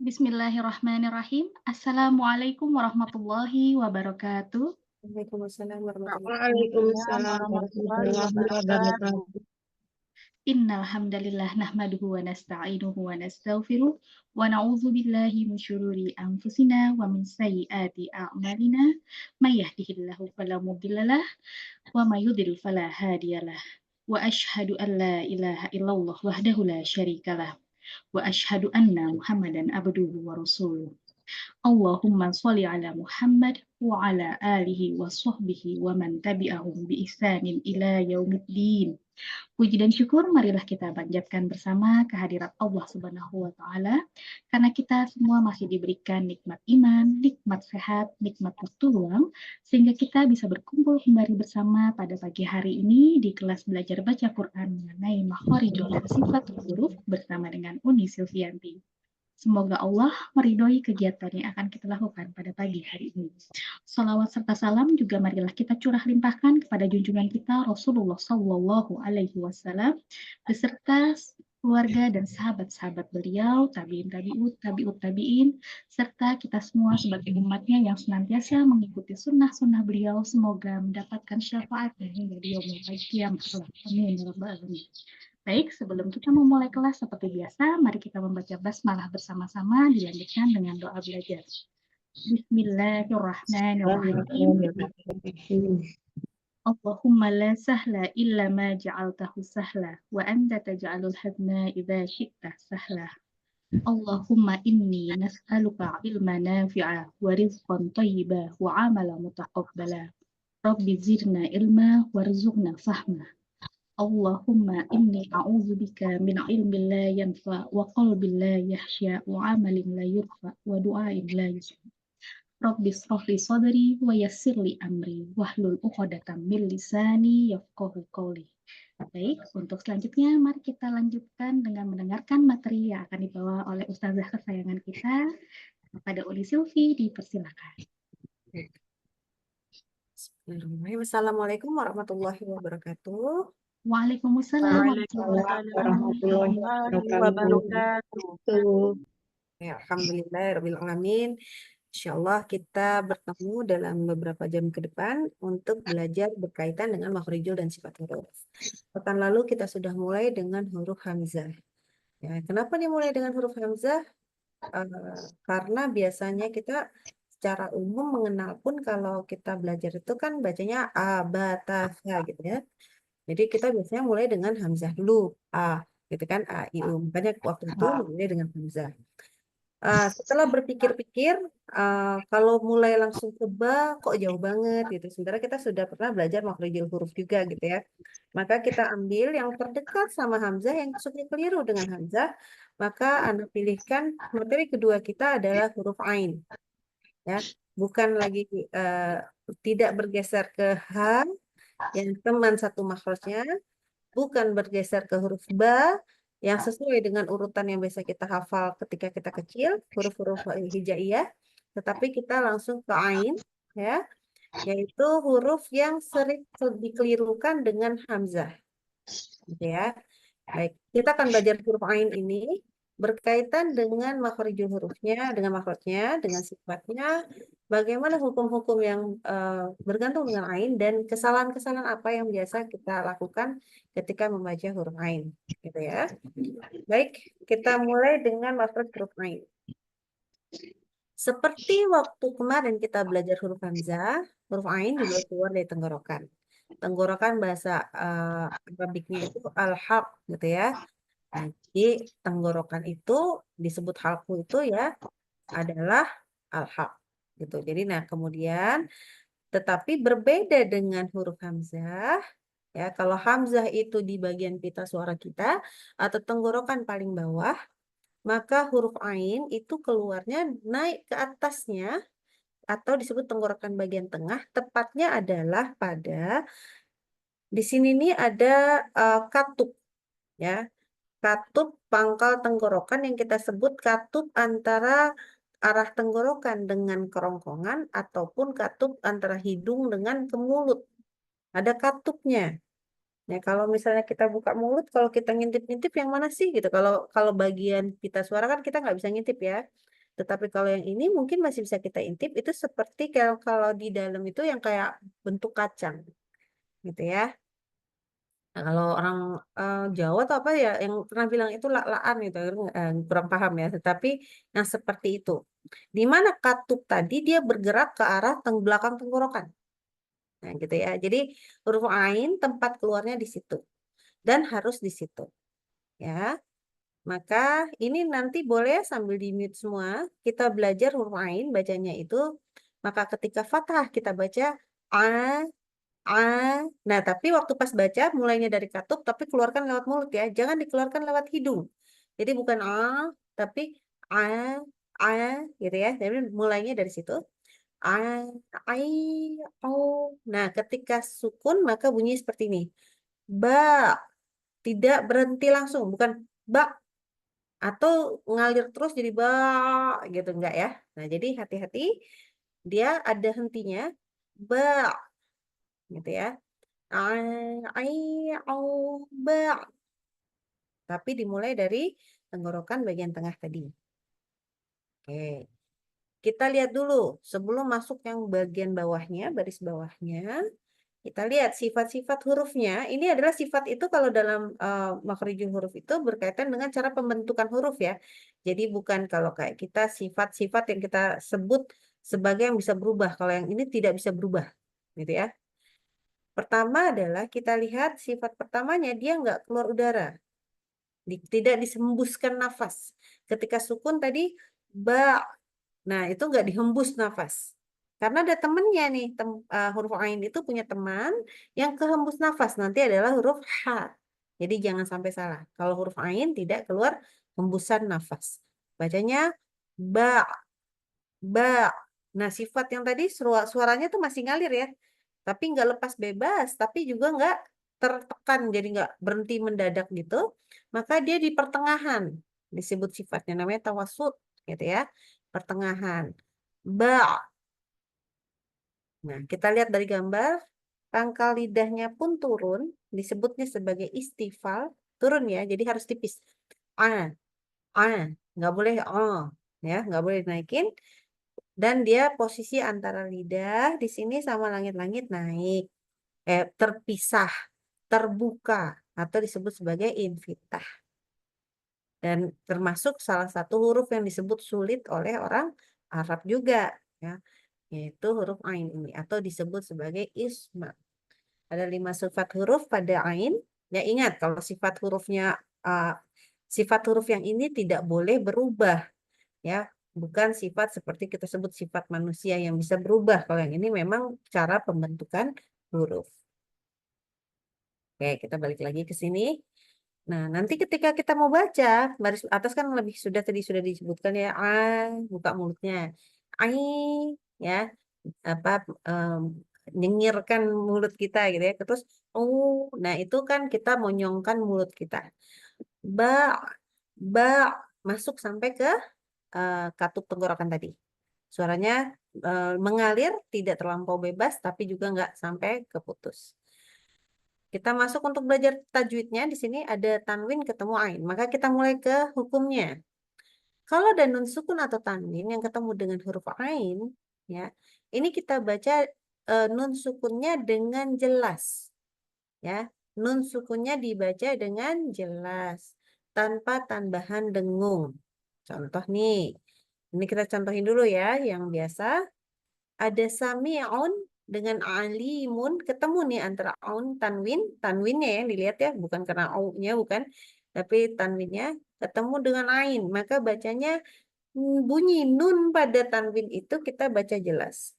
Bismillahirrahmanirrahim. Assalamualaikum warahmatullahi wabarakatuh. Waalaikumsalam warahmatullahi Waalaikumsalam wabarakatuh. warahmatullahi wabarakatuh. Innal hamdalillah nahmaduhu wa nasta'inuhu wa nastaghfiruh wa na'udzu billahi min syururi anfusina wa min sayyiati a'malina. May yahdihillahu fala mudhillalah wa may yudhlil fala hadiyalah. Wa asyhadu an la ilaha illallah wahdahu la syarikalah wa asyhadu anna Muhammadan abduhu wa rasuluh. Allahumma sholli ala Muhammad wa ala alihi wa sahbihi wa man tabi'ahum bi ihsanin ila yaumiddin. Puji dan syukur marilah kita panjatkan bersama kehadirat Allah Subhanahu wa taala karena kita semua masih diberikan nikmat iman, nikmat sehat, nikmat waktu luang sehingga kita bisa berkumpul kembali bersama pada pagi hari ini di kelas belajar baca Quran mengenai makhorijul dan sifatul huruf bersama dengan Uni Silvianti. Semoga Allah meridhoi kegiatan yang akan kita lakukan pada pagi hari ini. Salawat serta salam juga marilah kita curah limpahkan kepada junjungan kita Rasulullah Shallallahu Alaihi Wasallam beserta keluarga dan sahabat-sahabat beliau, tabiin tabiut tabiin, serta kita semua sebagai umatnya yang senantiasa mengikuti sunnah-sunnah beliau, semoga mendapatkan syafaatnya hingga di yaumul qiyamah. Amin ya rabbal alamin. Baik, sebelum kita memulai kelas seperti biasa, mari kita membaca basmalah bersama-sama dilanjutkan dengan doa belajar. Bismillahirrahmanirrahim. Allahumma la sahla illa ma ja'altahu sahla wa anta taj'alul hazna idza syi'ta sahla. Allahumma inni nas'aluka ilman nafi'a wa rizqan thayyiba wa 'amalan mutaqabbala. Rabbi zidna ilma warzuqna fahma. Allahumma inni a'udzubika min ilmin la yanfa wa qalbin la yahsya wa amalin la yurfa wa du'ain la yusma. Rabbi shrah li sadri wa yassir li amri wahlul 'uqdatam min lisani yafqahu qawli. Baik, untuk selanjutnya mari kita lanjutkan dengan mendengarkan materi yang akan dibawa oleh ustazah kesayangan kita kepada Uni Silvi, dipersilakan. Assalamualaikum warahmatullahi wabarakatuh. Waalaikumsalam warahmatullahi wabarakatuh. Ya, alhamdulillah alamin. Insyaallah kita bertemu dalam beberapa jam ke depan untuk belajar berkaitan dengan makhrijul dan sifat huruf. Pekan lalu kita sudah mulai dengan huruf hamzah. Ya, kenapa dimulai dengan huruf hamzah? Karena biasanya kita secara umum mengenal pun kalau kita belajar itu kan bacanya a, ba, ta, sa gitu ya. Jadi kita biasanya mulai dengan hamzah dulu, a, gitu kan, a, i, u. Makanya waktu itu mulai dengan hamzah. Setelah berpikir-pikir, kalau mulai langsung ke ba, kok jauh banget gitu. Sementara kita sudah pernah belajar makhrijul huruf juga gitu ya. Maka kita ambil yang terdekat sama hamzah, yang sudah keliru dengan hamzah, maka Anda pilihkan materi kedua kita adalah huruf ain. Ya, bukan lagi tidak bergeser ke ha, yang teman satu makhrajnya, bukan bergeser ke huruf ba yang sesuai dengan urutan yang biasa kita hafal ketika kita kecil, huruf-huruf hijaiyah, tetapi kita langsung ke ain, ya, yaitu huruf yang sering dikelirukan dengan hamzah, gitu ya. Baik, kita akan belajar huruf ain ini berkaitan dengan makhrijul hurufnya, dengan makhrajnya, dengan sifatnya, bagaimana hukum-hukum yang bergantung dengan ain dan kesalahan-kesalahan apa yang biasa kita lakukan ketika membaca huruf ain, gitu ya. Baik, kita mulai dengan makhraj huruf ain. Seperti waktu kemarin kita belajar huruf hamzah, huruf ain juga keluar dari tenggorokan. Tenggorokan bahasa Arabiknya itu al-halq gitu ya. Nah, jadi tenggorokan itu disebut halku itu ya adalah al-haq gitu. Jadi nah kemudian tetapi berbeda dengan huruf hamzah ya. Kalau hamzah itu di bagian pita suara kita atau tenggorokan paling bawah, maka huruf ain itu keluarnya naik ke atasnya atau disebut tenggorokan bagian tengah, tepatnya adalah pada di sini nih ada katup ya. Katup pangkal tenggorokan yang kita sebut katup antara arah tenggorokan dengan kerongkongan ataupun katup antara hidung dengan ke mulut. Ada katupnya. Ya, kalau misalnya kita buka mulut, kalau kita ngintip-ngintip yang mana sih gitu. Kalau kalau bagian pita suara kan kita nggak bisa ngintip ya. Tetapi kalau yang ini mungkin masih bisa kita intip. Itu seperti kalau kalau di dalam itu yang kayak bentuk kacang, gitu ya. Nah, kalau orang Jawa atau apa ya yang pernah bilang itu lak-lakan gitu, kurang paham ya. Tetapi yang seperti itu, di mana katup tadi dia bergerak ke arah belakang tenggorokan. Nah, gitu ya. Jadi huruf ain tempat keluarnya di situ dan harus di situ. Ya, maka ini nanti boleh sambil di mute semua, kita belajar huruf ain bacanya itu. Maka ketika fathah kita baca a, a. Nah, tapi waktu pas baca mulainya dari katup tapi keluarkan lewat mulut ya. Jangan dikeluarkan lewat hidung. Jadi bukan a, tapi a, a gitu ya. Jadi mulainya dari situ. A, ai, o. Nah, ketika sukun maka bunyi seperti ini. Ba, tidak berhenti langsung, bukan ba atau ngalir terus jadi ba gitu enggak ya. Nah, jadi hati-hati dia ada hentinya ba gitu ya. Ai, au, ba. Tapi dimulai dari tenggorokan bagian tengah tadi. Oke. Kita lihat dulu sebelum masuk yang bagian bawahnya, baris bawahnya. Kita lihat sifat-sifat hurufnya. Ini adalah sifat itu kalau dalam makhrijul huruf itu berkaitan dengan cara pembentukan huruf ya. Jadi bukan kalau kayak kita sifat-sifat yang kita sebut sebagai yang bisa berubah. Kalau yang ini tidak bisa berubah. Gitu ya. Pertama adalah kita lihat sifat pertamanya dia nggak keluar udara. Tidak disembuskan nafas. Ketika sukun tadi ba. Nah, itu nggak dihembus nafas. Karena ada temennya nih, huruf ain itu punya teman yang kehembus nafas. Nanti adalah huruf H. Jadi jangan sampai salah. Kalau huruf ain tidak keluar hembusan nafas. Bacanya ba, ba. Nah, sifat yang tadi suaranya tuh masih ngalir ya. Tapi nggak lepas bebas, tapi juga nggak tertekan, jadi nggak berhenti mendadak gitu. Maka dia di pertengahan. Disebut sifatnya namanya tawasud gitu ya. Pertengahan. Ba. Nah, kita lihat dari gambar, pangkal lidahnya pun turun, disebutnya sebagai istifal, turun ya, jadi harus tipis. A, A, nggak boleh ya, nggak boleh dinaikin. Dan dia posisi antara lidah di sini sama langit-langit naik, terpisah, terbuka, atau disebut sebagai infitah. Dan termasuk salah satu huruf yang disebut sulit oleh orang Arab juga, ya, yaitu huruf ain ini atau disebut sebagai isma. Ada 5 sifat huruf pada ain. Ya ingat kalau sifat huruf yang ini tidak boleh berubah, ya. Bukan sifat seperti kita sebut sifat manusia yang bisa berubah. Kalau yang ini memang cara pembentukan huruf. Oke, kita balik lagi ke sini. Nah, nanti ketika kita mau baca, baris atas kan lebih tadi sudah disebutkan ya, buka mulutnya. Ai, ya, apa nyengirkan mulut kita gitu ya. Terus nah itu kan kita monyongkan mulut kita. Ba, ba masuk sampai ke katup tenggorokan tadi. Suaranya mengalir, tidak terlampau bebas, tapi juga nggak sampai keputus. Kita masuk untuk belajar tajwidnya. Di sini ada tanwin ketemu ain. Maka kita mulai ke hukumnya. Kalau ada nun sukun atau tanwin yang ketemu dengan huruf ain, ya, ini kita baca nun sukunnya dengan jelas. Ya, nun sukunnya dibaca dengan jelas tanpa tambahan dengung. Contoh nih, ini kita contohin dulu ya, yang biasa. Ada sami'un dengan alimun, ketemu nih antara aun tanwinnya yang dilihat ya, bukan karena au-nya bukan, tapi tanwinnya ketemu dengan ain, maka bacanya bunyi nun pada tanwin itu kita baca jelas.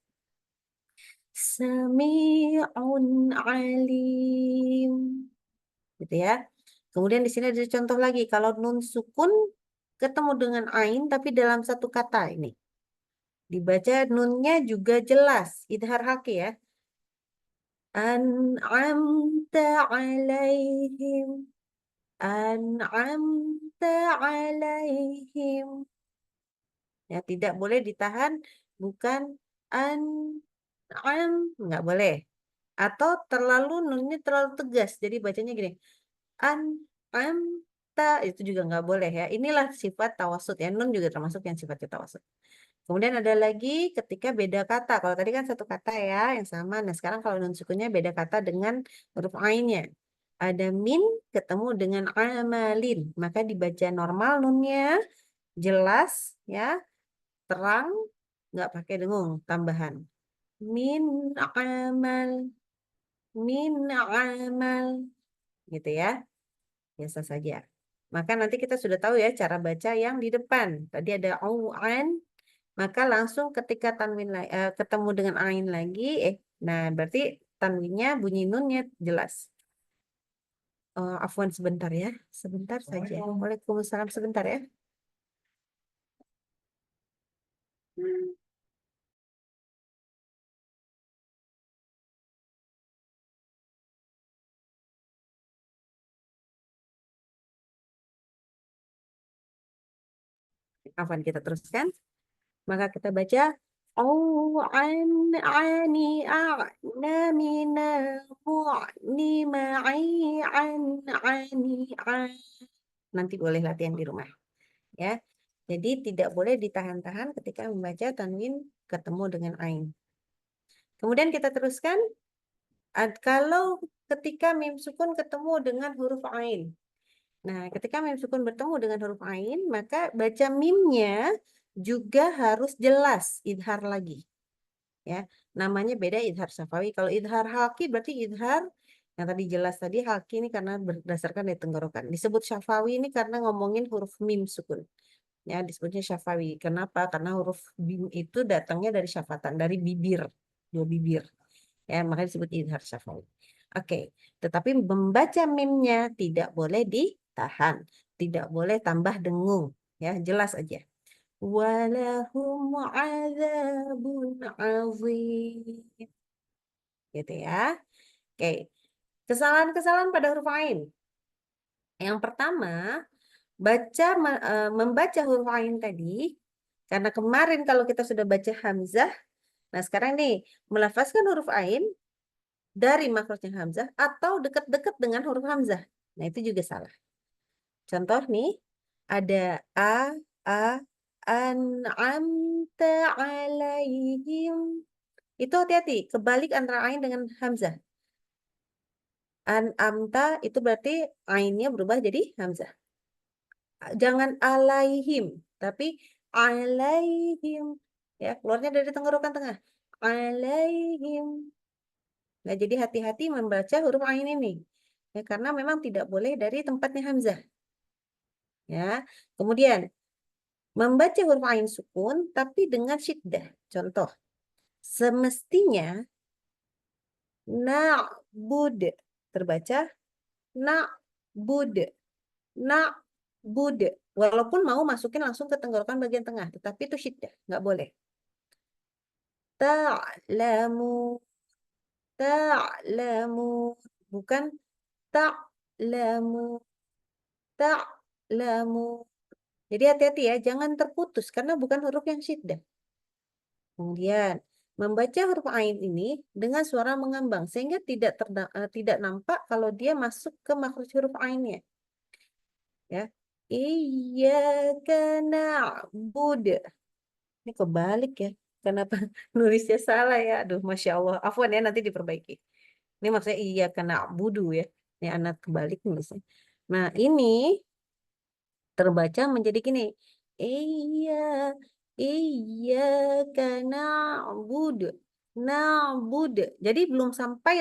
Sami'un alim. Gitu ya. Kemudian di sini ada contoh lagi, kalau nun sukun ketemu dengan ain tapi dalam satu kata ini. Dibaca nunnya juga jelas, idhar haki ya. An'amta alaihim. An'amta alaihim. Ya, tidak boleh ditahan, bukan an'am, nggak boleh. Atau nunnya terlalu tegas, jadi bacanya gini. Amta, itu juga nggak boleh ya. Inilah sifat tawasud ya. Nun juga termasuk yang sifatnya tawasud. Kemudian ada lagi ketika beda kata. Kalau tadi kan satu kata ya yang sama. Nah sekarang kalau nun sukunnya beda kata dengan huruf ainnya. Ada min ketemu dengan amalin. Maka dibaca normal nunnya. Jelas ya. Terang. Nggak pakai dengung. Tambahan. Min amal. Min amal. Gitu ya. Biasa saja. Maka nanti kita sudah tahu ya cara baca yang di depan. Tadi ada an, maka langsung ketika ketemu dengan ain lagi, nah berarti tanwinnya bunyi nunnya jelas. Afwan sebentar ya, sebentar saja. Waalaikumsalam sebentar ya. Afwan kita teruskan. Maka kita baca an ani a'na mina mu'ni ma'i an ani an. Nanti boleh latihan di rumah ya. Jadi tidak boleh ditahan-tahan ketika membaca tanwin ketemu dengan ain. Kemudian kita teruskan kalau ketika mim sukun ketemu dengan huruf ain. Nah, ketika mim sukun bertemu dengan huruf ain, maka baca mimnya juga harus jelas idhar lagi. Ya, namanya beda idhar syafawi. Kalau idhar halki berarti idhar yang tadi jelas tadi halki ini karena berdasarkan dari tenggorokan. Disebut syafawi ini karena ngomongin huruf mim sukun. Ya, disebutnya syafawi. Kenapa? Karena huruf bim itu datangnya dari syafatan, dari bibir, dua bibir. Ya, makanya disebut idhar syafawi. Oke, tetapi membaca mimnya tidak boleh ditahan, tidak boleh tambah dengung. Ya, jelas aja. Walahum adzabun azim. Gitu ya. Oke. Kesalahan-kesalahan pada huruf ain. Yang pertama, membaca huruf ain tadi, karena kemarin kalau kita sudah baca hamzah, nah sekarang nih melafazkan huruf ain dari makrojnya hamzah atau dekat-dekat dengan huruf hamzah. Nah itu juga salah. Contoh nih, ada an'amta alaihim. Itu hati-hati, kebalik antara ain dengan hamzah. An'amta itu berarti ainnya berubah jadi hamzah. Jangan alaihim, tapi alaihim. Ya, keluarnya dari tenggorokan tengah. Alaihim. Nah, jadi hati-hati membaca huruf ain ini. Ya, karena memang tidak boleh dari tempatnya hamzah. Ya. Kemudian membaca huruf ain sukun tapi dengan syiddah. Contoh, semestinya na'bud terbaca na'bud. Na'bud. Walaupun mau masukin langsung ke tenggorokan bagian tengah, tetapi itu syiddah, nggak boleh. Ta'lamu, ta'lamu, bukan ta'lamu, ta'lamu. Jadi hati-hati ya, jangan terputus karena bukan huruf yang syiddah. Kemudian membaca huruf ain ini dengan suara mengambang sehingga tidak nampak kalau dia masuk ke makhraj huruf ainnya. Ya. Iyyaka na'budu. Ini kebalik ya. Kenapa nulisnya salah ya? Aduh, Masya Allah. Afwan ya, nanti diperbaiki. Ini maksudnya iyyaka na'budu ya. Ini anak kebalik nulisnya. Nah, ini terbaca menjadi gini. Iya, iyyaka na'budu. Na'budu. Jadi belum sampai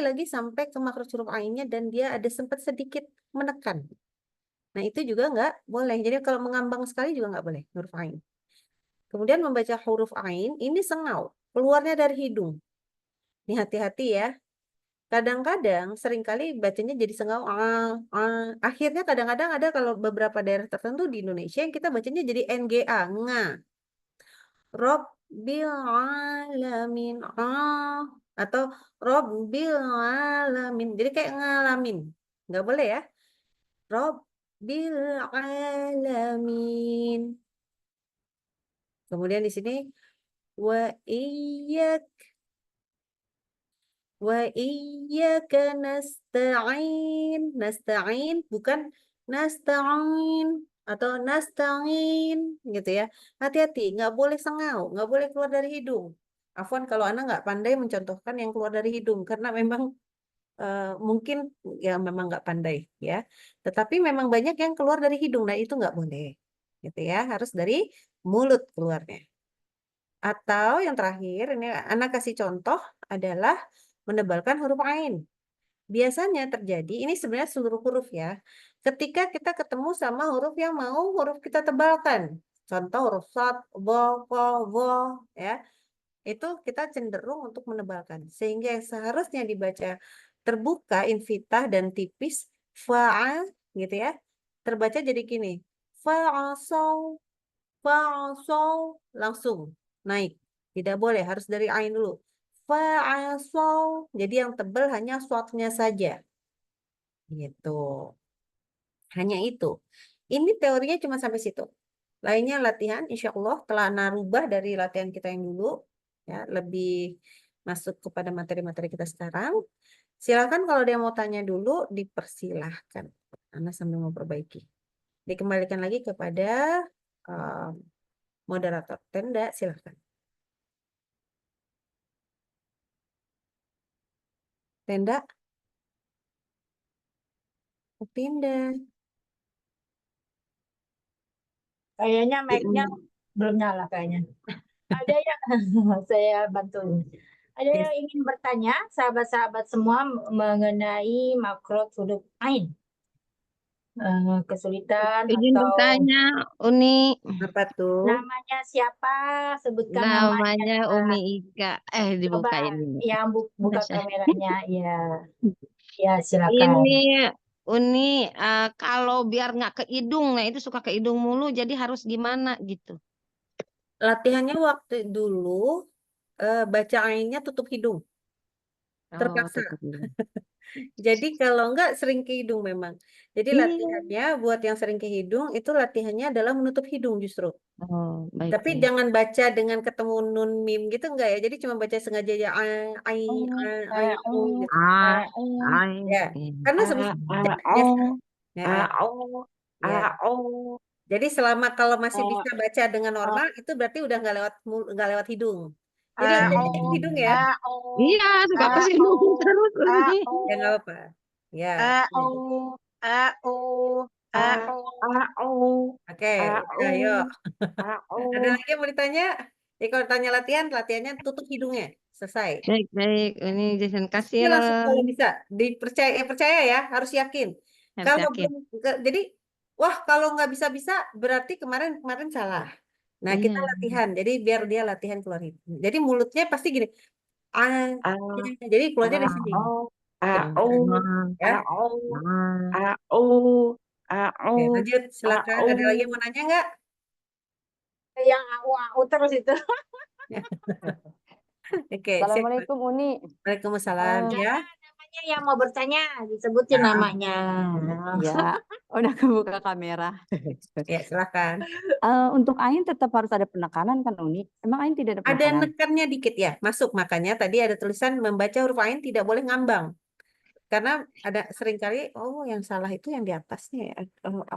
ke makhraj huruf ainnya dan dia ada sempat sedikit menekan. Nah, itu juga nggak boleh. Jadi kalau mengambang sekali juga nggak boleh huruf ain. Kemudian membaca huruf ain, ini sengau. Keluarnya dari hidung. Ini hati-hati ya. Kadang-kadang seringkali bacanya jadi sengau. Akhirnya kadang-kadang ada kalau beberapa daerah tertentu di Indonesia yang kita bacanya jadi NGA. Nga. Rabbil alamin. Atau Rabbil alamin. Jadi kayak ngalamin. Nggak boleh ya. Rabbil alamin. Kemudian di sini wa iyyak Wa iyyaka nasta'in. Nasta'in bukan nasta'in atau nasta'in gitu ya. Hati-hati, nggak boleh sengau, nggak boleh keluar dari hidung. Afwan kalau Anda nggak pandai mencontohkan yang keluar dari hidung karena memang mungkin ya memang nggak pandai ya. Tetapi memang banyak yang keluar dari hidung. Nah, itu nggak boleh. Gitu ya, harus dari mulut keluarnya. Atau yang terakhir, ini Anak kasih contoh adalah menebalkan huruf ain. Biasanya terjadi, ini sebenarnya seluruh huruf ya. Ketika kita ketemu sama huruf yang mau huruf kita tebalkan. Contoh huruf shad, dha, qa, dha, ya. Itu kita cenderung untuk menebalkan. Sehingga yang seharusnya dibaca terbuka, infitah, dan tipis, fa'a, gitu ya. Terbaca jadi gini. Fa'asau, fa'asau, langsung naik. Tidak boleh, harus dari ain dulu. Fa'asau, jadi yang tebal hanya shadnya saja. Gitu. Hanya itu. Ini teorinya cuma sampai situ. Lainnya latihan, insya Allah telah narubah dari latihan kita yang dulu, ya lebih masuk kepada materi-materi kita sekarang. Silakan kalau dia mau tanya dulu, dipersilahkan. Anda sambil memperbaiki. Dikembalikan lagi kepada eh, moderator tenda, silakan. Tenda, tenda. Kayaknya mic-nya belum nyala kayaknya. Ada yang saya bantuin. Ada Yes. yang ingin bertanya, sahabat-sahabat semua mengenai makrot huruf ain. Kesulitan Izin atau bertanya, Uni. Apa tuh? namanya siapa? Sebutkan namanya. Namanya Umi Ika. Coba Dibukain dulu. yang buka kameranya. Ya, ya silakan. Ini Uni, kalau biar nggak ke hidung, nah itu suka ke hidung mulu, jadi harus gimana gitu. Latihannya waktu dulu baca ainnya tutup hidung. Oh, Terpaksa. tutup hidung. Jadi kalau enggak sering ke hidung memang. Jadi Iya. latihannya buat yang sering ke hidung itu latihannya adalah menutup hidung justru. Oh, baik. Tapi baik. jangan baca dengan ketemu nun mim gitu enggak ya. Jadi cuma baca sengaja aja ai o gitu. Ah, ai. Ya. Karena sebetulnya ya. Ya. Jadi selama kalau masih bisa baca dengan normal itu berarti udah nggak lewat hidung. Jadi latihannya tutup hidung ya. Iya, suka ke hidung terus Uni. Ya nggak apa-apa. Ya. Oke, udah, ayo. Ada lagi yang mau ditanya? Jadi kalau tanya latihan, latihannya tutup hidungnya. Selesai. Baik, baik. Ini Jason kasih Ini langsung lah. kalau bisa. Dipercaya, percaya ya, harus yakin. Harus Kalau yakin. belum, jadi, wah kalau nggak bisa-bisa, berarti kemarin salah. Nah, kita Iya. latihan. Jadi biar dia latihan keluar hidung. Jadi mulutnya pasti gini. Ah, jadi keluarnya dari sini. Ya. Oke, lanjut. Silakan. Ada lagi yang mau nanya nggak? Yang au terus itu. Oke, siap. Assalamualaikum Uni. Waalaikumsalam. Ya. Namanya yang mau bertanya, disebutin namanya. Ya, udah kebuka kamera. Ya, silakan. Untuk Ain tetap harus ada penekanan kan Uni? Emang Ain tidak ada Ada penekanan? nekannya dikit ya, masuk. Makanya tadi ada tulisan membaca huruf ain tidak boleh ngambang. Karena ada seringkali, oh yang salah itu yang di atasnya ya.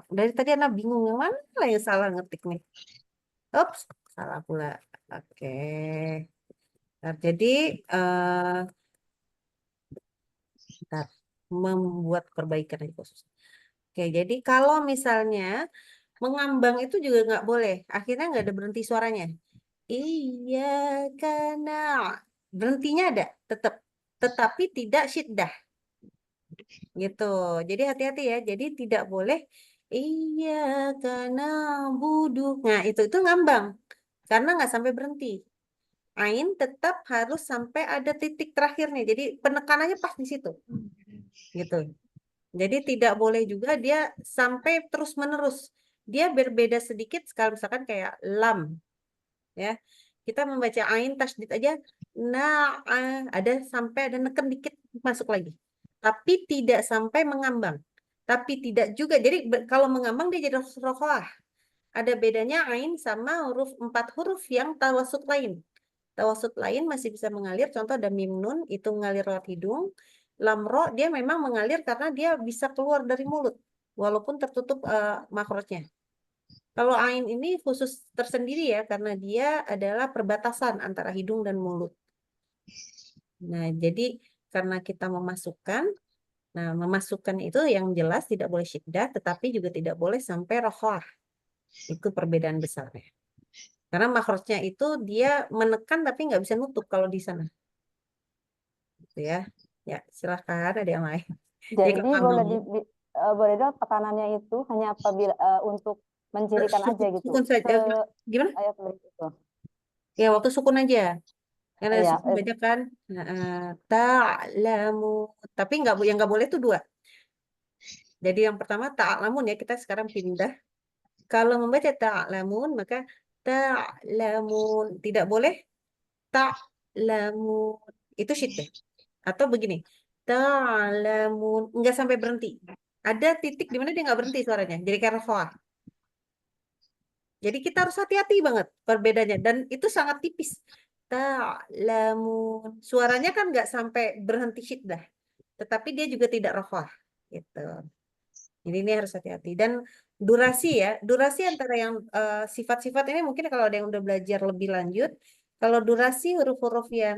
Dari tadi anak bingung, yang mana lah yang salah ngetik nih. Ups, salah pula. Oke. Nah, jadi, bentar, membuat perbaikan aja khusus. Oke, jadi kalau misalnya mengambang itu juga nggak boleh. Akhirnya nggak ada berhenti suaranya. Iya, karena berhentinya ada tetap, tetapi tidak syiddah gitu. Jadi hati-hati ya. Jadi tidak boleh iya karena buduk. Nah itu ngambang karena nggak sampai berhenti. Ain tetap harus sampai ada titik terakhirnya. Jadi penekanannya pas di situ, gitu. Jadi tidak boleh juga dia sampai terus menerus. Dia berbeda sedikit kalau misalkan kayak lam, ya. Kita membaca ain tasdid aja, nah ada sampai ada neken dikit masuk lagi. Tapi tidak sampai mengambang. Tapi tidak juga. Jadi kalau mengambang dia jadi rokoah. Ada bedanya ain sama huruf 4 huruf yang tawasud lain. Tawasud lain masih bisa mengalir. Contoh ada mim nun itu mengalir lewat hidung. Lam ro dia memang mengalir karena dia bisa keluar dari mulut walaupun tertutup makrotnya. Kalau ain ini khusus tersendiri ya karena dia adalah perbatasan antara hidung dan mulut. Nah, jadi karena kita memasukkan, nah memasukkan itu yang jelas tidak boleh syiddah, tetapi juga tidak boleh sampai rokhah. Itu perbedaan besarnya. Karena makrotnya itu dia menekan tapi nggak bisa nutup kalau di sana. Gitu ya. Ya, silahkan ada yang lain. Jadi Jadi kalau boleh ngomong, boleh dong tekanannya itu hanya apabila untuk mencirikan aja gitu. sukun saja. Gimana? Ayat berikut. Ya, waktu sukun aja. Yang ada Iya, sukun baca kan. Ta'lamu. Tapi yang nggak boleh itu dua. Jadi yang pertama ta'lamun ya, kita sekarang pindah. Kalau membaca ta'lamun maka ta'lamun. Tidak boleh ta'lamun. Itu syiddah. Atau begini. Ta'lamun. Nggak sampai berhenti. Ada titik di mana dia nggak berhenti suaranya. Jadi kayak rafa. Jadi kita harus hati-hati banget perbedaannya. Dan itu sangat tipis. Ta'lamun. Suaranya kan nggak sampai berhenti syiddah. Tetapi dia juga tidak rafah. Gitu. Jadi ini harus hati-hati. Dan durasi ya. Durasi antara yang sifat-sifat ini mungkin kalau ada yang udah belajar lebih lanjut. Kalau durasi huruf-huruf yang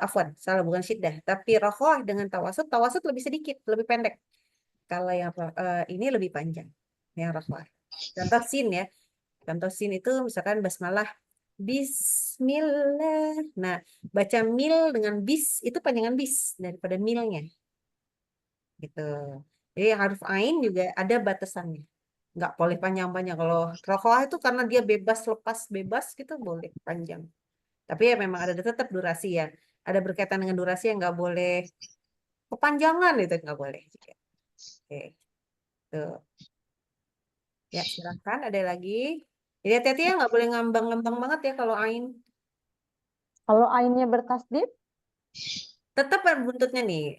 afwan, salah bukan syiddah. Tapi rafah dengan tawasud. Tawasud lebih sedikit, lebih pendek. Kalau yang ini lebih panjang. Yang rafah. Contoh sin ya. Contoh sin itu misalkan basmalah. Bismillah. Nah, baca mil dengan bis itu panjangan bis daripada milnya. Gitu. Jadi huruf ain juga ada batasannya. Nggak boleh panjang-panjang. Kalau rokoah itu karena dia bebas, lepas bebas gitu boleh panjang. Tapi ya memang ada tetap durasi ya. Ada berkaitan dengan durasi yang nggak boleh kepanjangan itu nggak boleh. Oke. Tuh. Ya, silakan ada lagi. Jadi hati-hati ya nggak boleh ngambang-ngambang banget ya kalau ain. kalau ainnya bertasdid, Tetap ada buntutnya nih.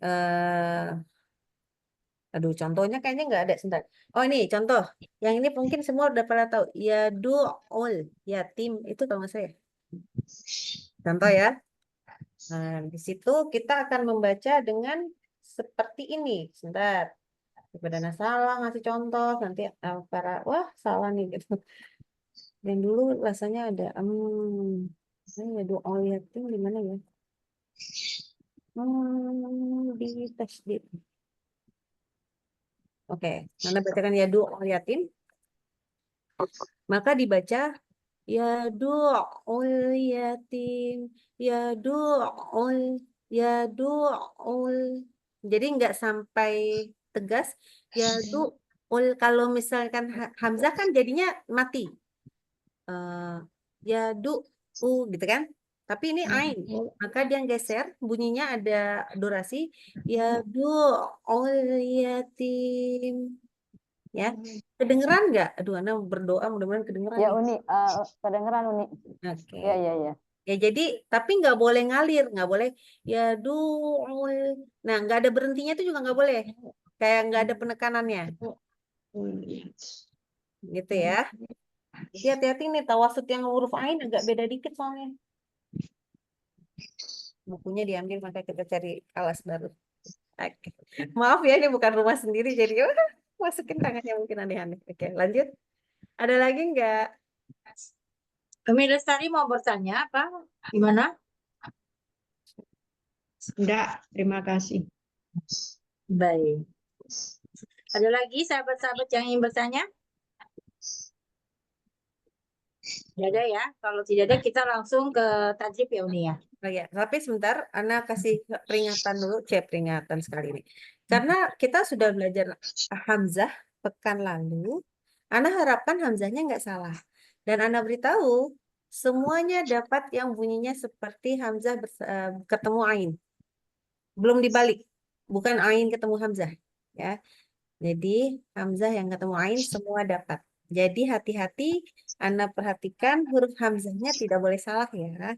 Aduh, contohnya kayaknya nggak ada. Sebentar. Oh ini contoh. Yang ini mungkin semua udah pada tahu. Yadu'ul yatim. Itu kalau nggak saya. Contoh ya. Nah, di situ kita akan membaca dengan seperti ini. Sebentar. Daripada salah ngasih contoh. Nanti para, wah salah nih gitu. Dan dulu rasanya ada. Yadu'ul yatim di mana ya? Di tasdid. Oke, Nanda bacakan yadu'ul yatim. Maka dibaca yadu'ul yatim, yadu'ul, yadu'ul. Jadi nggak sampai tegas. Yadu'ul, kalau misalkan Hamzah kan jadinya mati. Yadu'u gitu kan. Tapi ini ain. Maka dia geser, bunyinya ada durasi. Yadu'ul yatim. Ya, kedengeran nggak? Aduh, Ana berdoa mudah-mudahan kedengeran ya nih. Uni, kedengeran Uni. Oke. Ya, ya, ya. Ya jadi, tapi nggak boleh ngalir, nggak boleh. Ya du'ul. Nah, nggak ada berhentinya itu juga nggak boleh. Kayak nggak ada penekanannya, gitu ya. Jadi hati-hati nih, tawasud yang huruf ain agak beda dikit soalnya. Bukunya diambil, maka kita cari alas baru. Oke. Maaf ya, ini bukan rumah sendiri, jadi masukin tangannya mungkin aneh-aneh. Oke, lanjut. Ada lagi nggak? Umi Lestari mau bertanya apa? Gimana? Enggak, terima kasih. Baik. Ada lagi sahabat-sahabat yang ingin bertanya? Tidak ada ya. Kalau tidak ada, kita langsung ke tajwid ya Uni ya. Oh ya, tapi sebentar, Ana kasih peringatan dulu, peringatan sekali ini. Karena kita sudah belajar Hamzah pekan lalu, Ana harapkan Hamzahnya nggak salah. Dan Ana beritahu, semuanya dapat yang bunyinya seperti Hamzah ketemu Ain. Belum dibalik, bukan Ain ketemu Hamzah. Ya, jadi Hamzah yang ketemu Ain semua dapat. Jadi hati-hati, Ana perhatikan huruf Hamzahnya tidak boleh salah ya.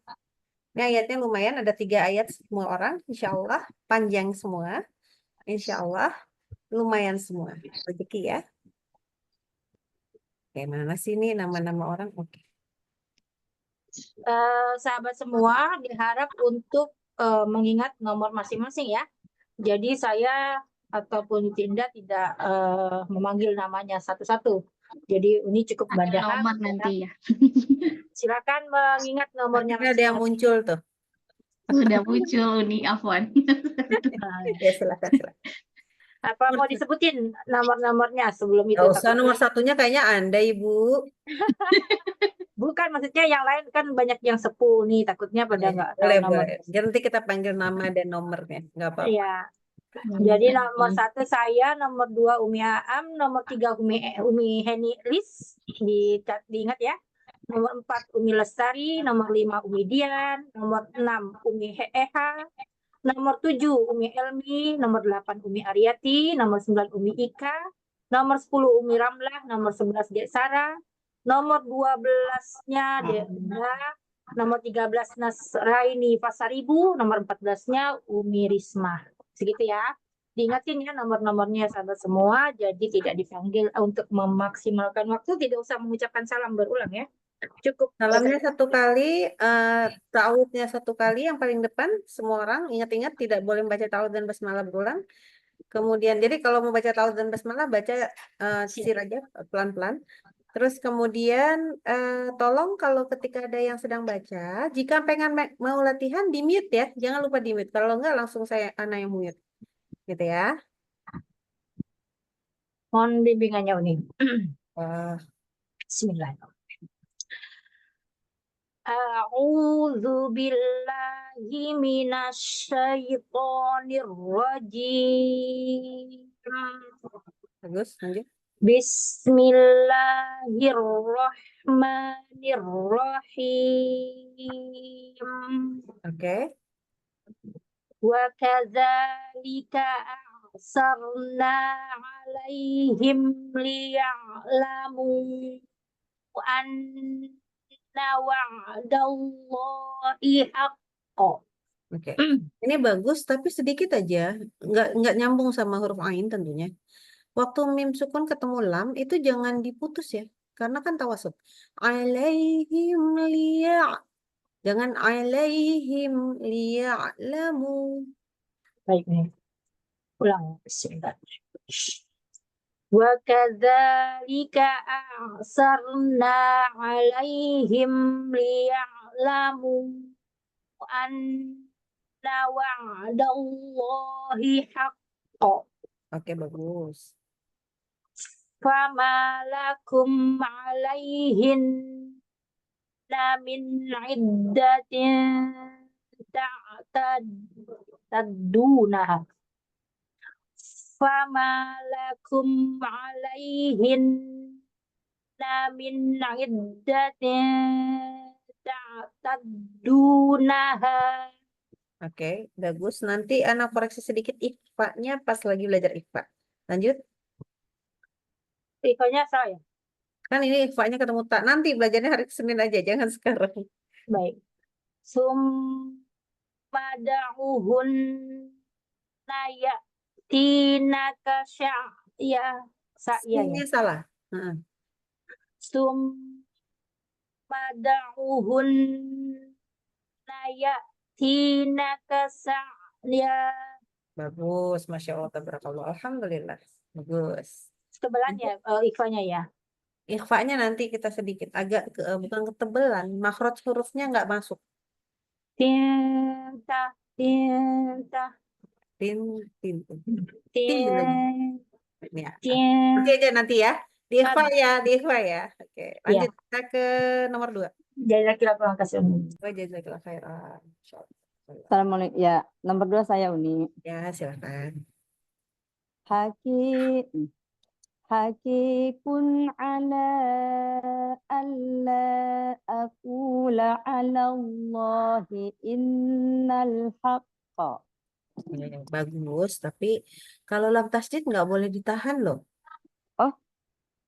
Ini ayatnya lumayan, ada 3 ayat semua orang, insya Allah panjang semua, insya Allah lumayan semua, rezeki ya. Oke, mana sih ini nama-nama orang? Oke. sahabat semua diharap untuk mengingat nomor masing-masing ya. Jadi saya ataupun Tinda tidak memanggil namanya satu-satu. Jadi ini cukup Ada Badaha. nomor nanti ya. Silakan mengingat nomornya Akhirnya ada yang masing-masing. muncul tuh. Sudah muncul Uni, afwan. Ya, silakan. Apa mau disebutin nomor-nomornya sebelum itu? Nggak usah, Takutnya- nomor satunya kayaknya Anda, Ibu. Bukan, maksudnya yang lain kan banyak yang sepuh nih. Takutnya pada nggak tahu Boleh, nomor. boleh. Jadi nanti kita panggil nama dan nomornya. Nggak apa-apa. Iya. Jadi nomor 1 saya, nomor 2 Umi Aam, nomor 3 Umi Heni Lis, diingat ya. Nomor 4 Umi Lestari, nomor 5 Umi Dian, nomor 6 Umi Eha, nomor 7 Umi Elmi, nomor 8 Umi Ariati, nomor 9 Umi Ika, nomor 10 Umi Ramlah, nomor 11 Dek Sarah, nomor 12-nya Deda, nomor 13 Nasraini Pasaribu, nomor 14-nya Umi Risma. Segitu ya. Diingatin ya nomor-nomornya sahabat semua, jadi tidak dipanggil untuk memaksimalkan waktu, tidak usah mengucapkan salam berulang ya. Cukup Salamnya satu kali, ta'awudnya satu kali, yang paling depan semua orang ingat-ingat tidak boleh membaca ta'awud dan basmalah berulang. Kemudian jadi kalau mau baca ta'awud dan basmalah baca sir aja pelan-pelan. Terus kemudian tolong kalau ketika ada yang sedang baca, jika pengen mau latihan di mute ya, jangan lupa di mute. Kalau enggak langsung Ana yang mute. Gitu ya. mohon bimbingannya Uni. Wah, Bismillahirrahmanirrahim. A'udzu billahi minasyaitonir rajim. bagus, lanjut. Bismillahirrahmanirrahim. Oke. Wa kadzalika a'sarna 'alaihim liya'lamu anna wa'dallahi haqqo. Oke. Ini bagus tapi sedikit aja, nggak nyambung sama huruf ain tentunya. Waktu mim sukun ketemu lam itu jangan diputus ya, karena kan tawasud. Alaihim liya, jangan alaihim liya'lamu. Baik nih. Ulang. Bismillah. Wa kadzalika a'sarna 'alaihim liya'lamu anna wa'dallahi haqqo. Oke, bagus. Fama lakum 'alaihin min 'iddatin ta'tadunaha. Fama lakum 'alaihin min 'iddatin ta'tadunaha. Oke, bagus. Nanti Ana koreksi sedikit ikhfa-nya pas lagi belajar ikhfa. Lanjut. Ikhwanya salah ya? Kan ini ikhfa-nya ketemu tak. Nanti belajarnya hari Senin aja, jangan sekarang. Baik. Summa da'uhun nayatinaka sa'ya. Sa'ya ya. Ini salah. Heeh. Summa da'uhun nayatinaka sa'ya. Bagus, Masya Allah, tabarakallah. Alhamdulillah. Bagus. Ketebalannya ikhwanya ya. Ikhfa-nya nanti kita sedikit agak bukan ketebalan, makhraj hurufnya nggak masuk. Tinta, tinta, Tin, tin, tin. Tin dulu. tin, Ya. tin. Nanti aja nanti ya. Di ikhfa ya, di ikhfa ya. Oke, lanjut kita ke nomor 2. Jadi kira-kira kasih Umi. Jazakallah khairan. Insyaallah. Assalamualaikum. Ya, nomor 2 saya Uni. Ya, silakan. Hakikun ala alla aqula ala Allahi innal haqqa. Ya, bagus, tapi kalau lam tasdid nggak boleh ditahan loh.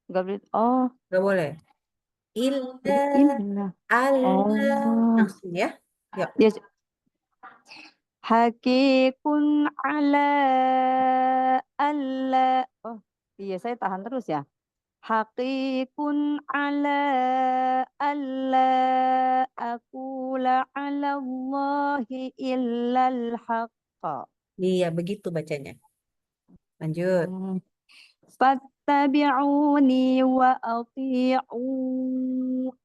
Nggak boleh. Oh, Nggak boleh. Illa, inna. alla, Oh. langsung ya. Yuk. Ya. Hakikun ala alla. Oh, iya saya tahan terus ya. Hakikun ala alla 'ala Allahi illal haqq. Iya, begitu bacanya. Lanjut. Fattabi'uni wa ati'u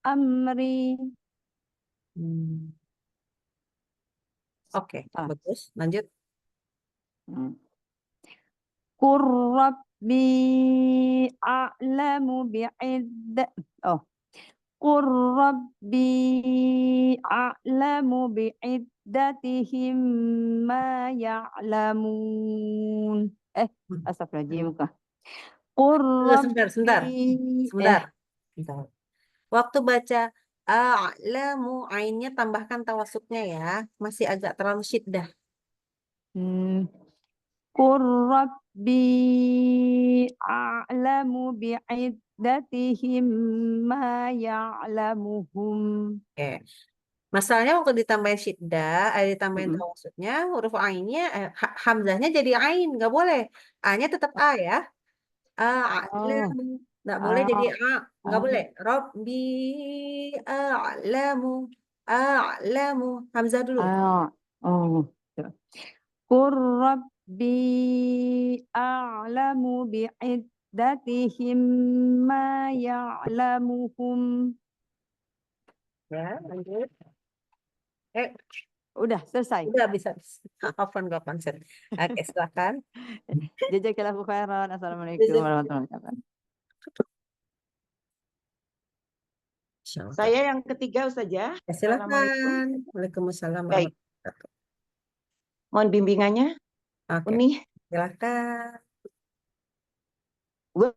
amri. Oke, Ah. bagus. Lanjut. Qur rabbi a'lamu Qur rabbi a'lamu bi'iddatihim ma ya'lamun. Astagfirullahaladzim. Qur Sebentar, sebentar. rabbi Sebentar. Sebentar. Waktu baca a'lamu, ainnya tambahkan tawasuknya ya. Masih agak terlalu syiddah. Qur rabbi a'lamu bi'iddatihim ma ya'lamuhum. Oke. Masalahnya waktu ditambahin syiddah, ditambahin tawasuknya, huruf ainnya, hamzahnya jadi ain, nggak boleh. A-nya tetap A ya. A'lamu, nggak boleh jadi A, nggak boleh. Rabbi a'lamu, a'lamu, hamzah dulu. Qur rabbi a'lamu bi'iddatihim ma ya'lamuhum. Ya, lanjut. Udah selesai. Udah bisa. Hafan gak konsen. Oke, silakan. Jazakallahu khairan. Assalamualaikum warahmatullahi wabarakatuh. Saya yang ketiga Ustaz ya. Ya, Assalamualaikum. silakan. Waalaikumsalam Baik. warahmatullahi wabarakatuh. Mohon bimbingannya. Oke, Uni. silakan. Wa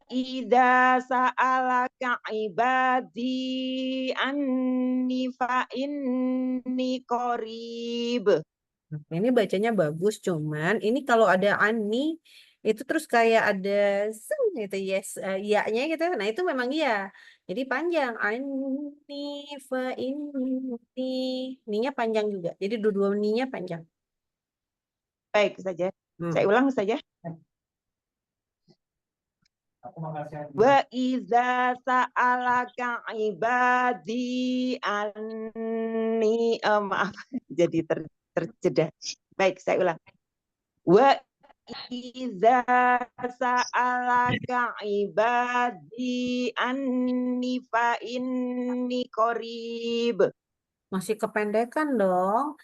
idza sa'alaka ibadi anni fa inni qarib. Ini bacanya bagus, cuman ini kalau ada ani itu terus kayak ada seng gitu, yes, ya-nya gitu. Nah, itu memang iya. Jadi panjang. Ani fa inni. Ni-nya panjang juga. Jadi dua-dua ni-nya panjang. Baik saja. Saya ulang saja. Wa idza sa'alaka ibadi anni maaf jadi terjeda. Baik, saya ulang. Wa idza sa'alaka ibadi anni fa inni qarib. Masih kependekan dong.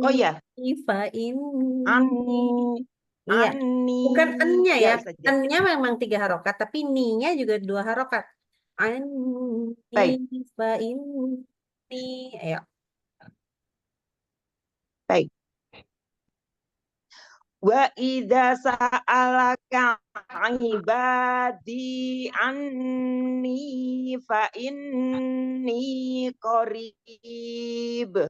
Oh ya. Fa inni. Anni. Iya. Bukan en-nya ya. saja. En-nya memang 3 harokat, tapi ni-nya juga 2 harokat. Baik. Anni fa inni. Ayo. Baik. Wa idza sa'alaka ibadi anni fa inni qarib.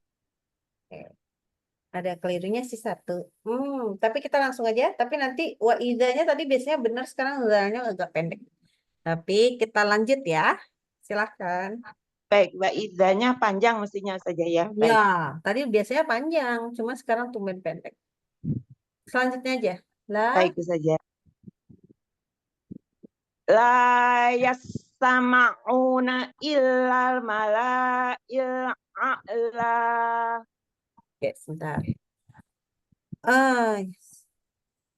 Ada kelirunya sih satu. Tapi kita langsung aja. Tapi nanti wa idzanya tadi biasanya benar, sekarang zanya agak pendek. Tapi kita lanjut ya. Silakan. Baik, wa idzanya panjang mestinya saja ya. Baik. Ya, tadi biasanya panjang, cuma sekarang tumben pendek. Selanjutnya aja. Baik saja. La yasma'una illal mala'il a'la. Oke, sebentar.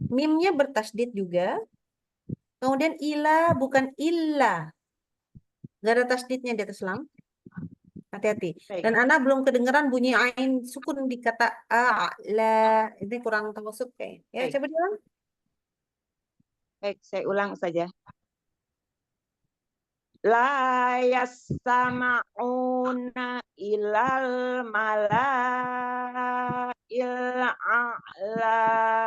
Mimnya bertasdid juga. Kemudian ila bukan illa. Nggak ada tasdidnya di atas lam. Hati-hati. Dan Ana belum kedengeran bunyi ain sukun di kata a'la. Ini kurang tawasuk kayak. Ya, coba diulang. Baik, saya ulang saja. La yasma'una ilal mala'il a'la.